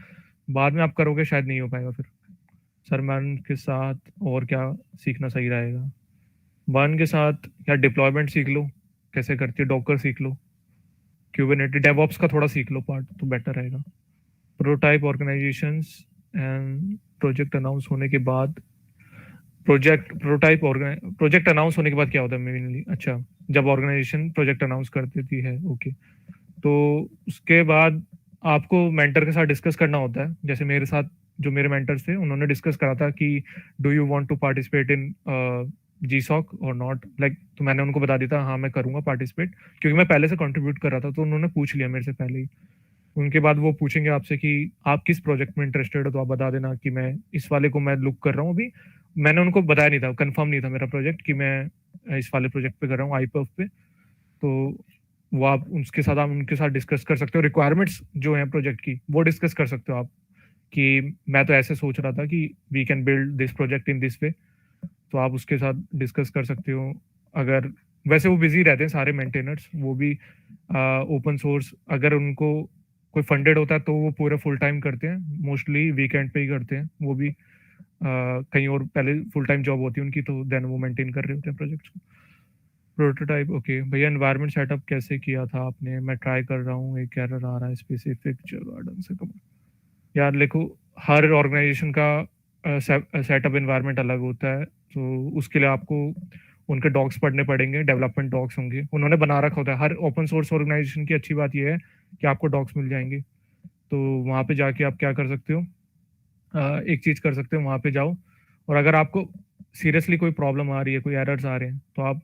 बाद में आप करोगे शायद नहीं हो पाएगा फिर। सरमान के साथ और क्या सीखना सही रहेगा? वन के साथ या डिप्लॉयमेंट सीख लो, कैसे करती है, डॉकर सीख लो, क्यूबरनेटिस, डेवऑप्स का थोड़ा सीख लो पार्ट, तो बेटर रहेगा। Prototype organisations and project announce होने के बाद, प्रोजेक्ट अनाउंस होने के बाद क्या होता है मेनली? अच्छा, जब ऑर्गेनाइजेशन प्रोजेक्ट अनाउंस कर देती है, ओके, तो उसके बाद आपको मेंटर के साथ डिस्कस करना होता है। जैसे मेरे साथ जो मेरे मेंटर्स थे, उन्होंने डिस्कस करा था कि do you want to participate in GSOC और नॉट, लाइक, तो मैंने उनको बता दिया था हाँ मैं करूंगा पार्टिसिपेट, क्योंकि मैं पहले से कंट्रीब्यूट कर रहा था, तो उन्होंने पूछ लिया मेरे से पहले ही। उनके बाद वो पूछेंगे आपसे कि आप किस प्रोजेक्ट में इंटरेस्टेड हो, तो आप बता देना कि मैं इस वाले को मैं लुक कर रहा हूँ अभी। मैंने उनको बताया नहीं था, कंफर्म नहीं था मेरा प्रोजेक्ट कि मैं इस वाले प्रोजेक्ट पे कर रहा हूँ, IPF पे। तो वो आप उसके साथ, आप उनके साथ डिस्कस कर सकते हो, रिक्वायरमेंट्स जो हैं प्रोजेक्ट की वो डिस्कस कर सकते हो आप, कि मैं तो ऐसे सोच रहा था कि we can build this project in this way, तो आप उसके साथ डिस्कस कर सकते हो। अगर वैसे वो बिजी रहते हैं सारे मेंटेनर्स, वो भी ओपन सोर्स, अगर उनको कोई फंडेड होता है तो वो पूरा फुल टाइम करते हैं, मोस्टली वीकेंड पे ही करते हैं वो भी, कहीं और पहले फुल टाइम जॉब होती है उनकी, तो देन वो मेंटेन कर रहे होते हैं प्रोजेक्ट्स को। प्रोटोटाइप, ओके भैया एनवायरनमेंट सेटअप कैसे किया था आपने? मैं ट्राई कर रहा हूँ, एक एरर आ रहा है, स्पेसिफिक जगह ढंग से कम। यार देखो, हर ऑर्गेनाइजेशन का सेटअप एनवायरनमेंट अलग होता है, तो उसके लिए आपको उनके डॉक्स पढ़ने पड़ेंगे, डेवलपमेंट डॉक्स होंगे, उन्होंने बना रखा होता है। हर ओपन सोर्स ऑर्गेनाइजेशन की अच्छी बात यह है कि आपको डॉक्स मिल जाएंगे, तो वहाँ पे जाके आप क्या कर सकते हो, एक चीज़ कर सकते हो, वहाँ पे जाओ, और अगर आपको सीरियसली कोई प्रॉब्लम आ रही है, कोई एरर्स आ रहे हैं, तो आप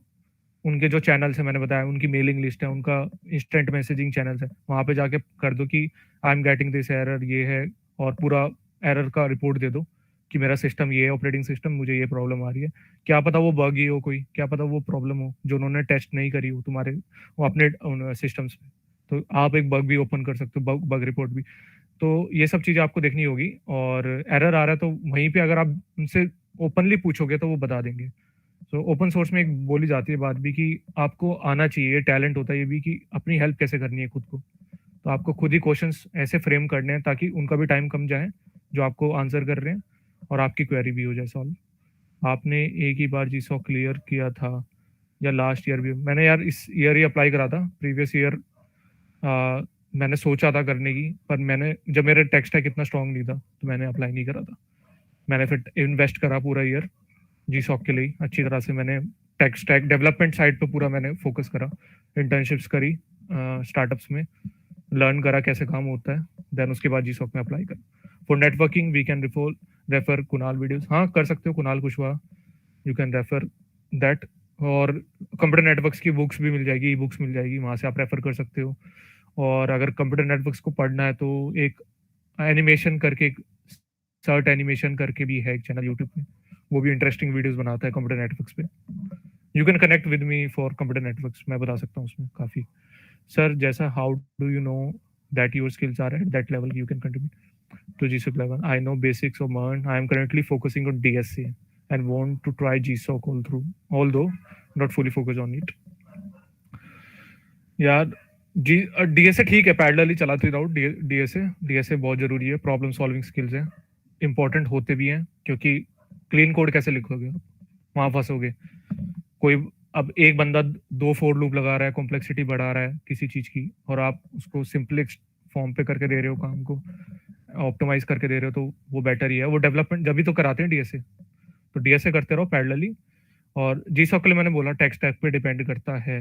उनके जो चैनल्स है, मैंने बताया उनकी मेलिंग लिस्ट है, उनका इंस्टेंट मैसेजिंग चैनल्स है, वहाँ पे जाके कर दो कि I am getting this error, ये है, और पूरा एरर का रिपोर्ट दे दो कि मेरा सिस्टम ये है, ऑपरेटिंग सिस्टम, मुझे ये प्रॉब्लम आ रही है। क्या पता वो बग ही हो कोई, क्या पता वो प्रॉब्लम हो जो उन्होंने टेस्ट नहीं करी हो तुम्हारे वो अपने सिस्टम्स पे, तो आप एक बग भी ओपन कर सकते हो, बग रिपोर्ट भी। तो ये सब चीज़ें आपको देखनी होगी, और एरर आ रहा है तो वहीं पे अगर आप उनसे ओपनली पूछोगे तो वो बता देंगे सो ओपन सोर्स में एक बोली जाती है बात भी कि आपको आना चाहिए, टैलेंट होता है ये भी कि अपनी हेल्प कैसे करनी है खुद को। तो आपको खुद ही क्वेश्चंस ऐसे फ्रेम करने हैं ताकि उनका भी टाइम कम जाए जो आपको आंसर कर रहे हैं, और आपकी क्वेरी भी हो जाए सॉल्व। आपने एक ही बार जीसॉक क्लियर किया था या लास्ट ईयर भी? मैंने यार इस ईयर ही अप्लाई करा था, प्रीवियस ईयर मैंने सोचा था करने की, पर मैंने जब मेरा टेक्स्ट टैग इतना स्ट्रांग नहीं था तो मैंने अप्लाई नहीं करा था। मैंने फिर इन्वेस्ट करा पूरा ईयर जीसॉक के लिए अच्छी तरह से। मैंने टेक्स्ट टैग डेवलपमेंट साइड पे पूरा मैंने फोकस करा, इंटर्नशिप्स करी स्टार्टअप्स में, लर्न करा कैसे काम होता है, देन उसके बाद जीसॉक में अप्लाई करा। For networking we can refer Kunal videos. हाँ कर सकते हो, Kunal Kushwaha, you can refer that. और कंप्यूटर नेटवर्क्स की बुक्स भी मिल जाएगी, ई बुक्स मिल जाएगी, वहाँ से आप रेफर कर सकते हो। और अगर कंप्यूटर नेटवर्क्स को पढ़ना है तो एक एनिमेशन करके, एक सर्ट एनिमेशन करके भी है एक चैनल यूट्यूब पे, वो भी इंटरेस्टिंग वीडियोस बनाता है कंप्यूटर नेटवर्क्स पे। You can connect with me for computer networks, मैं बता सकता हूँ उसमें काफ़ी। सर जैसा how do you know that your skills are at that level you can contribute to GSOC level? I know basics of MERN. I am currently focusing on DSA and want to try GSOC although not fully focused on it. यार DSA ठीक है, पैरेलली चलाते रहो। DSA बहुत जरूरी है, प्रॉब्लम सॉल्विंग स्किल्स है, इंपॉर्टेंट होते भी हैं, क्योंकि क्लीन कोड कैसे लिखोगे वहां फंसोगे। कोई अब एक बंदा 2 फोर लूप लगा रहा है, कॉम्प्लेक्सिटी बढ़ा रहा है किसी चीज की, और आप उसको सिंपलेक्स फॉर्म पे करके दे रहे हो, काम को ऑप्टिमाइज करके दे रहे हो, तो वो बेटर ही है। वो डेवलपमेंट जब भी तो कराते हैं DSA, तो DSA करते रहो पैरेलली। और GSOC के लिए मैंने बोला टेक स्टैक पे डिपेंड करता है,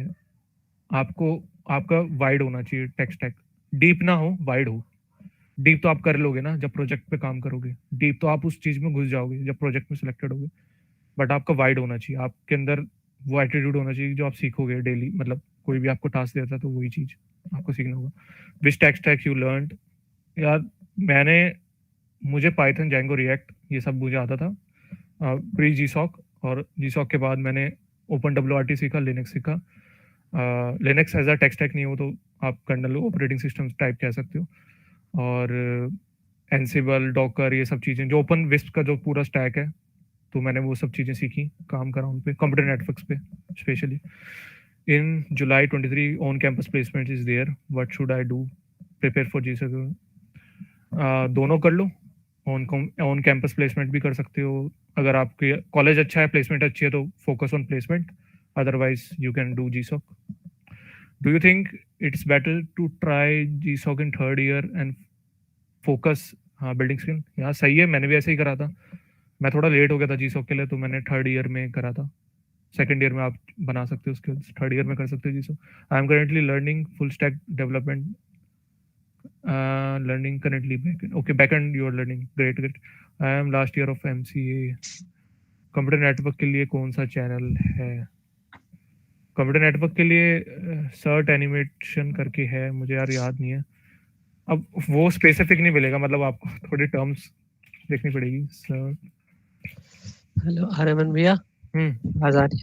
आपको आपका वाइड होना चाहिए टेक स्टैक, डीप ना हो, वाइड हो। डीप तो आप कर लोगे ना जब प्रोजेक्ट पे काम करोगे, डीप तो आप उस चीज में घुस जाओगे जब प्रोजेक्ट में सिलेक्टेड होगे, बट आपका वाइड होना चाहिए, आपके अंदर वो एटीट्यूड होना चाहिए जो आप सीखोगे डेली। मतलब कोई भी आपको टास्क देता है तो वही चीज आपको सीखना होगा। Which tech stack you learned? यार मुझे पाइथन, जैंगो, रिएक्ट ये सब मुझे आता था प्री GSOC, और GSOC के बाद मैंने OpenWRT सीखा, लिनक्स सीखा। Linux as a tech stack नहीं हो तो आप कर्नल ऑपरेटिंग सिस्टम टाइप कह सकते हो। और एनसिबल, डॉकर, ये सब चीज़ें जो ओपन विस्ट का जो पूरा स्टैक है, तो मैंने वो सब चीज़ें सीखी, काम करा उन पे, कंप्यूटर नेटवर्क्स पे specially. In July 23 on campus placement is there, what should I do prepare for GSOC? दोनों कर लो, ऑन कैंपस प्लेसमेंट भी कर सकते हो। अगर आपके कॉलेज अच्छा है, प्लेसमेंट अच्छी है, तो focus on placement, otherwise you can do GSOC। Do you think it's better to try GSOC in third year and focus building skill? यार सही है, मैंने भी ऐसे ही करा था। मैं थोड़ा लेट हो गया था GSOC के लिए, तो मैंने थर्ड ईयर में करा था। सेकेंड ईयर में आप बना सकते हो स्किल्स, थर्ड ईयर में कर सकते हो GSOC। I am currently learning full stack development, learning currently backend. Okay, backend you are learning. Great. I am last year of MCA. Computer network के लिए कौन सा चैनल है? कंप्यूटर नेटवर्क के लिए सर्ट एनिमेशन करके है, मुझे यार याद नहीं है। अब वो स्पेसिफिक नहीं मिलेगा, मतलब आपको थोड़ी टर्म्स देखनी पड़ेगी। Hello, Araman Bhaiya. Azadi.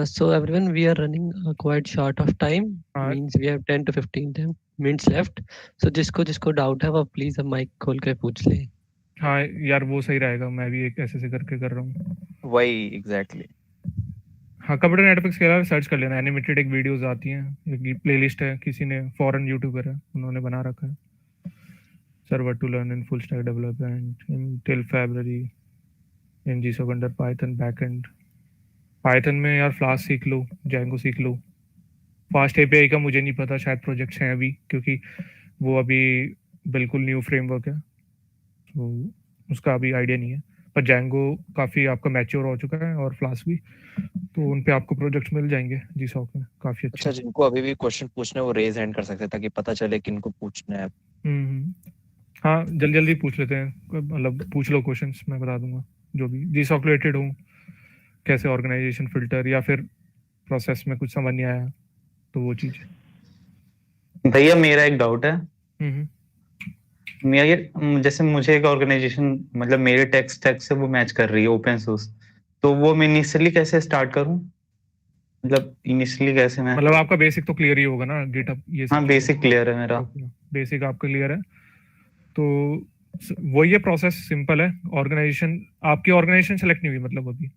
So everyone, we are running quite short of time. Means we have 10 to 15 minutes left. So जिसको डाउट है वो प्लीज अब माइक खोल के पूछ ले। हाँ यार वो सही रहेगा, मैं भी एक ऐसे करके कर रहा हूँ। वही एग्जैक्टली। हाँ, कंप्यूटर नेटवर्क्स के अलावा सर्च कर लेना, एनिमेटेड एक वीडियोस आती हैं, एक प्लेलिस्ट है, किसी ने फॉरेन यूट्यूबर है उन्होंने बना रखा है, server to learn in full stack development in till February in GSOC under Python backend. Python में यार फ्लास्क सीख लो, जैंगो सीख लो। फास्ट API का मुझे नहीं पता, शायद प्रोजेक्ट्स हैं अभी, क्योंकि वो अभी बिल्कुल न्यू फ्रेमवर्क है, तो उसका अभी आइडिया नहीं है। पर जैंगो काफ़ी आपका मैच्योर हो चुका है, और फ्लास्क भी, तो उन पे आपको प्रोजेक्ट्स मिल जाएंगे GSOC में काफ़ी अच्छे। अच्छा, जिनको अभी भी क्वेश्चन पूछना है वो रेज हैंड कर सकते हैं ताकि पता चले किनको पूछना है। हाँ जल्दी पूछ लेते हैं, मतलब पूछ लो क्वेश्चंस, मैं बता दूंगा जो भी GSOC रिलेटेड हो, कैसे ऑर्गेनाइजेशन फिल्टर, या फिर प्रोसेस में कुछ समझ नहीं आया तो वो चीज। भैया मेरा एक डाउट है, मेरा जैसे मुझे एक ऑर्गेनाइजेशन मतलब मेरे टेक स्टैक से वो मैच कर रही है ओपन सोर्स, तो वो मैं इनिशियली कैसे स्टार्ट करूं? मतलब इनिशियली कैसे मैं, मतलब आपका बेसिक तो क्लियर ही होगा ना, गिटहब ये सब? हाँ बेसिक क्लियर है मेरा। बेसिक आपका क्लियर है, तो वो ये प्रोसेस सिंपल है। ऑर्गेनाइजेशन, आपकी ऑर्गेनाइजेशन सेलेक्ट नहीं हुई मतलब अभी?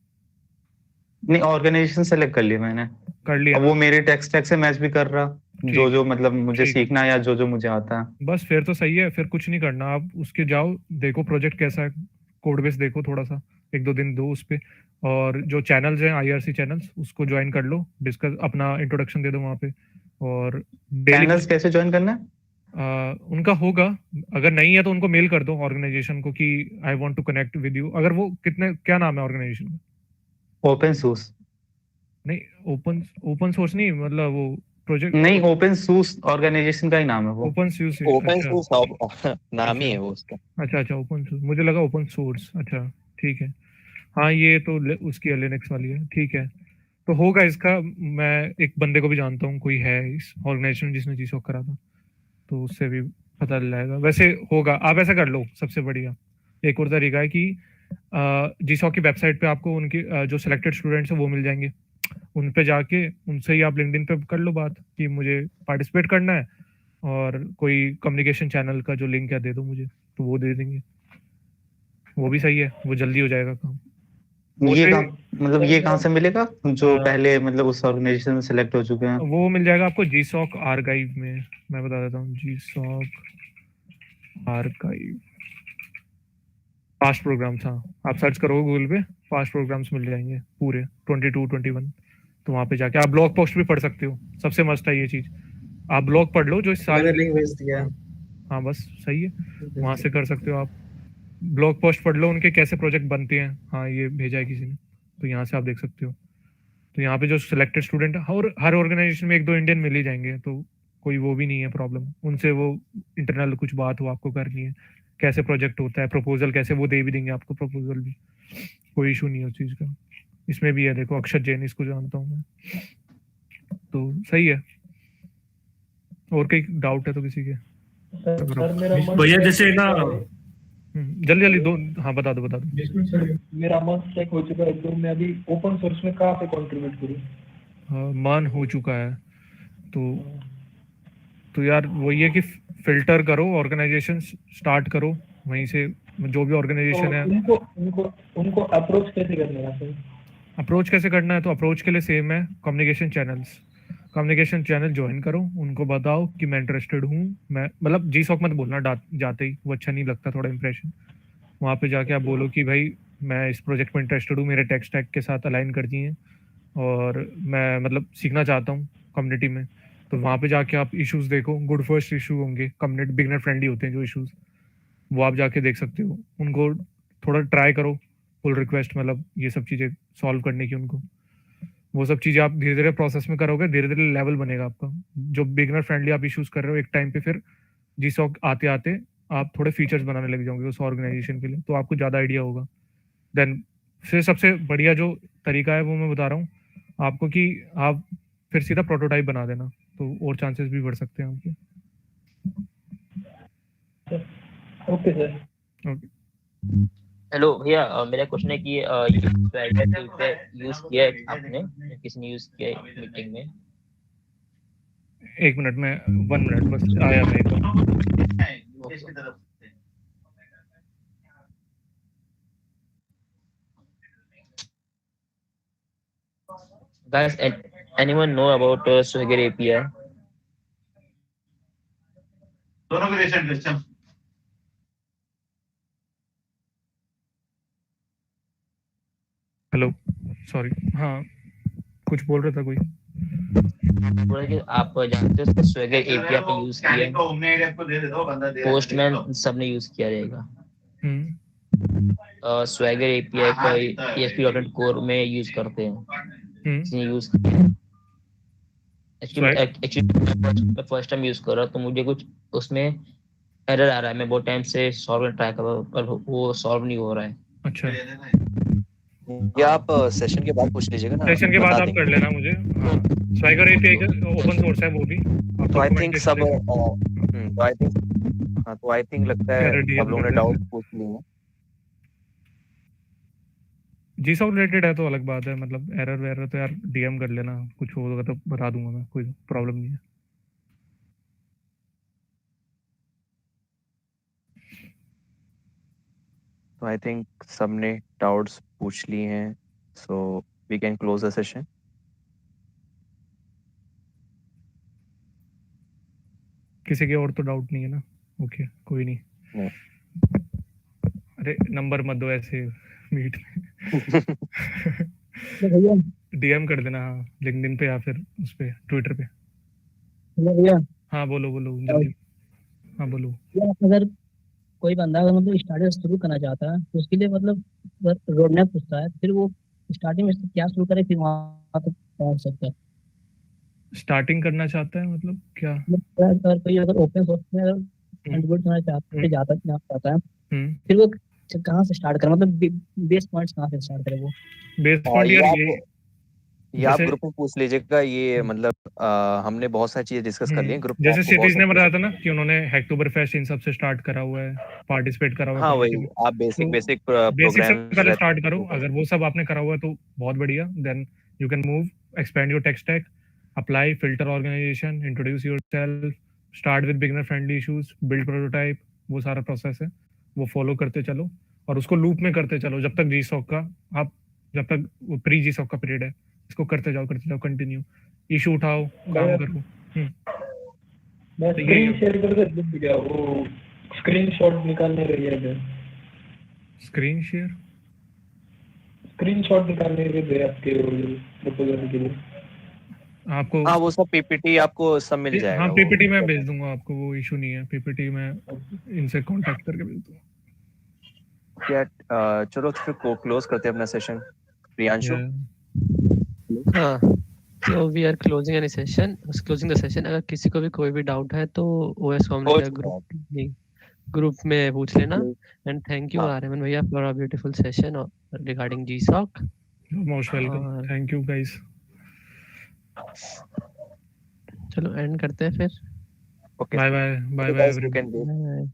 नहीं, ऑर्गेनाइजेशन सेलेक्ट कर लिया मैंने। कर लिया अब ना? वो मेरे टेक स्टैक से मैच भी कर रहा, जो ठीक जो मतलब मुझे ठीक सीखना है या जो जो मुझे आता है। बस फिर तो सही है, फिर कुछ नहीं करना, आप उसके जाओ, देखो प्रोजेक्ट कैसा है, कोड बेस देखो थोड़ा सा, 1-2 दिन दो उस पे, और जो चैनल्स हैं IRC चैनल्स उसको ज्वाइन कर लो, डिस्कस अपना इंट्रोडक्शन दे दो वहाँ पे, और डेली चैनल्स कैसे ज्वाइन करना है? उनका होगा, अगर नहीं है तो उनको मेल कर दो ऑर्गेनाइजेशन को कि I want to connect with you. अगर वो कितने, क्या नाम है ऑर्गेनाइजेशन का? ओपन सोर्स नहीं, ओपन ओपन सोर्स नहीं, मतलब वो प्रोजेक्ट नहीं, ओपन सोर्स ऑर्गेनाइजेशन का ही नाम है वो। Open source. ओपन अच्छा सोर्स नाम ही अच्छा है वो उसका। अच्छा ओपन सोर्स, मुझे लगा ओपन सोर्स। अच्छा ठीक है, हाँ ये तो उसकी है, लिनक्स वाली है, ठीक है। तो होगा इसका, मैं एक बंदे को भी जानता हूँ, कोई है इस ऑर्गेनाइजेशन जिसने जीसॉक करा था, तो उससे भी पता चल जाएगा। वैसे होगा, आप ऐसा कर लो, सबसे बढ़िया एक और तरीका है कि जीसॉक की वेबसाइट पे आपको उनके जो सिलेक्टेड स्टूडेंट्स हैं वो मिल जाएंगे, उन पे जाके उनसे ही आप लिंक्डइन पे कर लो बात कि मुझे पार्टिसिपेट करना है, और कोई कम्युनिकेशन चैनल का जो लिंक है दे दो मुझे, तो वो दे देंगे, वो भी सही है, वो जल्दी हो जाएगा काम। ये मोस्टली काम मतलब ये कहाँ से मिलेगा, जो पहले मतलब उस ऑर्गेनाइजेशन में सेलेक्ट हो चुके हैं? वो मिल जाएगा आपको जीसॉक आर्काइव में, मैं बता देता हूँ, जीसॉक आर्काइव पास्ट प्रोग्राम्स, हाँ आप सर्च करोगे गूगल पे, पास्ट प्रोग्राम्स मिल जाएंगे पूरे 22 21, तो वहाँ पे जाके आप ब्लॉग पोस्ट भी पढ़ सकते हो, सबसे मस्त है ये चीज, आप ब्लॉग पढ़ लो जो इस साल मैंने लिंक भेज दिया। हाँ, हाँ बस सही है, वहाँ से कर सकते हो आप, ब्लॉग पोस्ट पढ़ लो उनके कैसे प्रोजेक्ट बनते हैं, हाँ ये भेजा है किसी ने, तो यहाँ से आप देख सकते हो। तो यहाँ पे जो सिलेक्टेड स्टूडेंट और हर ऑर्गेनाइजेशन में 1-2 इंडियन मिल ही जाएंगे, तो कोई वो भी नहीं है प्रॉब्लम, उनसे वो इंटरनल कुछ बात हो आपको करनी है, कैसे प्रोजेक्ट होता है, प्रपोजल कैसे, वो दे भी देंगे आपको प्रपोजल भी, कोई इशू नहीं है उस चीज का। इसमें भी है, देखो अक्षत जैन, इसको जानता हूँ मैं, तो सही है। और कोई डाउट है तो किसी के? सर मेरा मन भैया जैसे ना, जल्दी जल्दी दो, हाँ बता दो। मेरा मन चेक हो चुका है, तो मैं अभी ओपन सोर्स में कहाँ पे कंट्रीब्यूट करूँ? मान हो चुका है, तो यार वही है कि फिल्टर करो, ऑर्गेनाइजेशन स्टार्ट करो वहीं से, जो भी ऑर्गेनाइजेशन है। उनको उनको उनको अप्रोच कैसे करना है सर? अप्रोच कैसे करना है, तो अप्रोच के लिए सेम है, कम्युनिकेशन चैनल ज्वाइन करो, उनको बताओ कि मैं इंटरेस्टेड हूँ, मैं मतलब जीसॉक मत बोलना जाते ही, वो अच्छा नहीं लगता, थोड़ा इंप्रेशन, वहाँ पे जाके आप बोलो कि भाई मैं इस प्रोजेक्ट में इंटरेस्टेड हूँ, मेरे टेक स्टैक के साथ अलाइन करती हैं, और मैं मतलब सीखना चाहता हूँ कम्युनिटी में। तो वहाँ पे जाके आप इश्यूज देखो, गुड फर्स्ट इशू होंगे, कम्युनिटी बिगनर फ्रेंडली होते हैं जो इश्यूज, वो आप जाके देख सकते हो, उनको थोड़ा ट्राई करो, पुल रिक्वेस्ट, मतलब ये सब चीज़ें सॉल्व करने की उनको, वो सब चीज़ें आप धीरे धीरे प्रोसेस में करोगे, धीरे धीरे लेवल बनेगा आपका, जो बिगनर फ्रेंडली आप इश्यूज कर रहे हो, एक टाइम पे फिर जीसॉक आते आते आप थोड़े फीचर्स बनाने लग जाओगे उस ऑर्गेनाइजेशन के लिए, तो आपको ज़्यादा आइडिया होगा। देन फिर सबसे बढ़िया जो तरीका है वो मैं बता रहा हूँ आपको, कि आप फिर सीधा प्रोटोटाइप बना देना, तो और चांसेस भी बढ़ सकते हैं आपके। Okay sir. ओके, हेलो भैया, मेरा क्वेश्चन है कि ये यूज किया है आपने, किसी ने यूज किया है मीटिंग में? 1 मिनट में, 1 मिनट बस आया मैं एकदम। Guys, anyone know about Swagger API? दोनों के रिसेंट क्वेश्चन। हेलो, सॉरी, हाँ कुछ बोल रहा था कोई? बोला कि आप जानते हो Swagger API पे यूज किया है, पोस्टमैन सबने यूज किया रहेगा। Swagger API का ASP.NET Core में यूज करते हैं, इसने use actually first time use कर रहा, तो मुझे कुछ उसमें एरर आ रहा है, मैं बहुत टाइम से सॉल्व ट्राई कर रहा हूँ पर वो सॉल्व नहीं हो रहा है। अच्छा, ये आप सेशन के बाद पूछ लीजिएगा ना, सेशन के बाद बता आप देंगे। कर लेना मुझे। हाँ, Swagger API ओपन सोर्स है वो भी, आप तो आई थिंक documentation सब देखो। तो आई थिंक लगता है एरर सब डीएम लोगों कर ने देते डाउट हैं। पूछ लिए हैं। जीसॉक रिलेटेड है तो अलग बात है, मतलब एरर वेरर तो यार डीएम कर लेना, कुछ होगा तो बता दूंगा मैं, कोई प्रॉब्लम नहीं है। तो आई थिंक सबने डाउट्स पूछ लिए हैं, सो we can close the session. किसी के और तो डाउट नहीं है ना? ओके, कोई नहीं। No. अरे नंबर मत दो ऐसे मीट भैया डीएम कर देना, हाँ, लिंक्डइन पे या फिर उस पे ट्विटर पे। भैया हाँ बोलो जल्दी। हाँ बोलो। अगर कोई बंदा अगर मतलब स्टार्टिंग शुरू करना चाहता है तो उसके लिए मतलब रोड मैप पूछता है, फिर वो स्टार्टिंग में से क्या शुरू करे फिर वहां तक पहुंच सकता है। स्टार्टिंग करना चाहता है मतलब क्या? अगर कोई अगर ओपन सोर्स में कंट्रीब्यूट करना चाहता है फिर वो कहाँ से स्टार्ट करे, मतलब बेस पॉइंट्स कहाँ से स्टार्ट करे वो? बेस पॉइंट यार ये आप ग्रुप में पूछ लीजिएगा। ये मतलब हमने बहुत सारी चीजें डिस्कस कर ली हैं ग्रुप में। जैसे सिटीज ने बताया था ना कि उन्होंने हैकटोबर फेस्ट इन सब से स्टार्ट करा हुआ है, पार्टिसिपेट करा हुआ है। हाँ वही, आप बेसिक से प्रोग्राम पहले स्टार्ट करो। अगर वो सब आपने करा हुआ है तो बहुत बढ़िया, then you can move, expand your tech stack, apply, filter organization, introduce yourself, start with beginner friendly issues, build prototype. वो सारा प्रोसेस है, वो फॉलो करते चलो और उसको लूप में करते चलो जब तक जीसॉक का आप जब तक वो प्री जीसॉक का पीरियड है, इसको करते जाओ कंटिन्यू। इशू उठाओ, काम करो। मैं स्क्रीन शेयर कर दे क्या? वो स्क्रीनशॉट निकालने रही है। स्क्रीनशॉट निकालने के लिए आपके प्रपोजल के लिए आपको। हाँ वो सब पीपीटी आपको सब मिल जाएगा। हाँ पीपीटी मैं भेज दूंगा आपको, वो इशू नहीं है। पीपीटी मैं इनसे कांटेक्ट करके भेज दूंगा। क्या चलो फिर क्लोज करते हैं अपना सेशन। प्रियांशु। हाँ, तो we are closing any session, closing the session. अगर किसी को भी कोई भी डाउट है तो ओएस कम्युनिटी ग्रुप में पूछ लेना। एंड थैंक यू आर्यमन भैया for a beautiful session regarding GSoC. Most welcome, thank you guys. चलो एंड करते हैं फिर। Okay, bye bye bye bye everyone.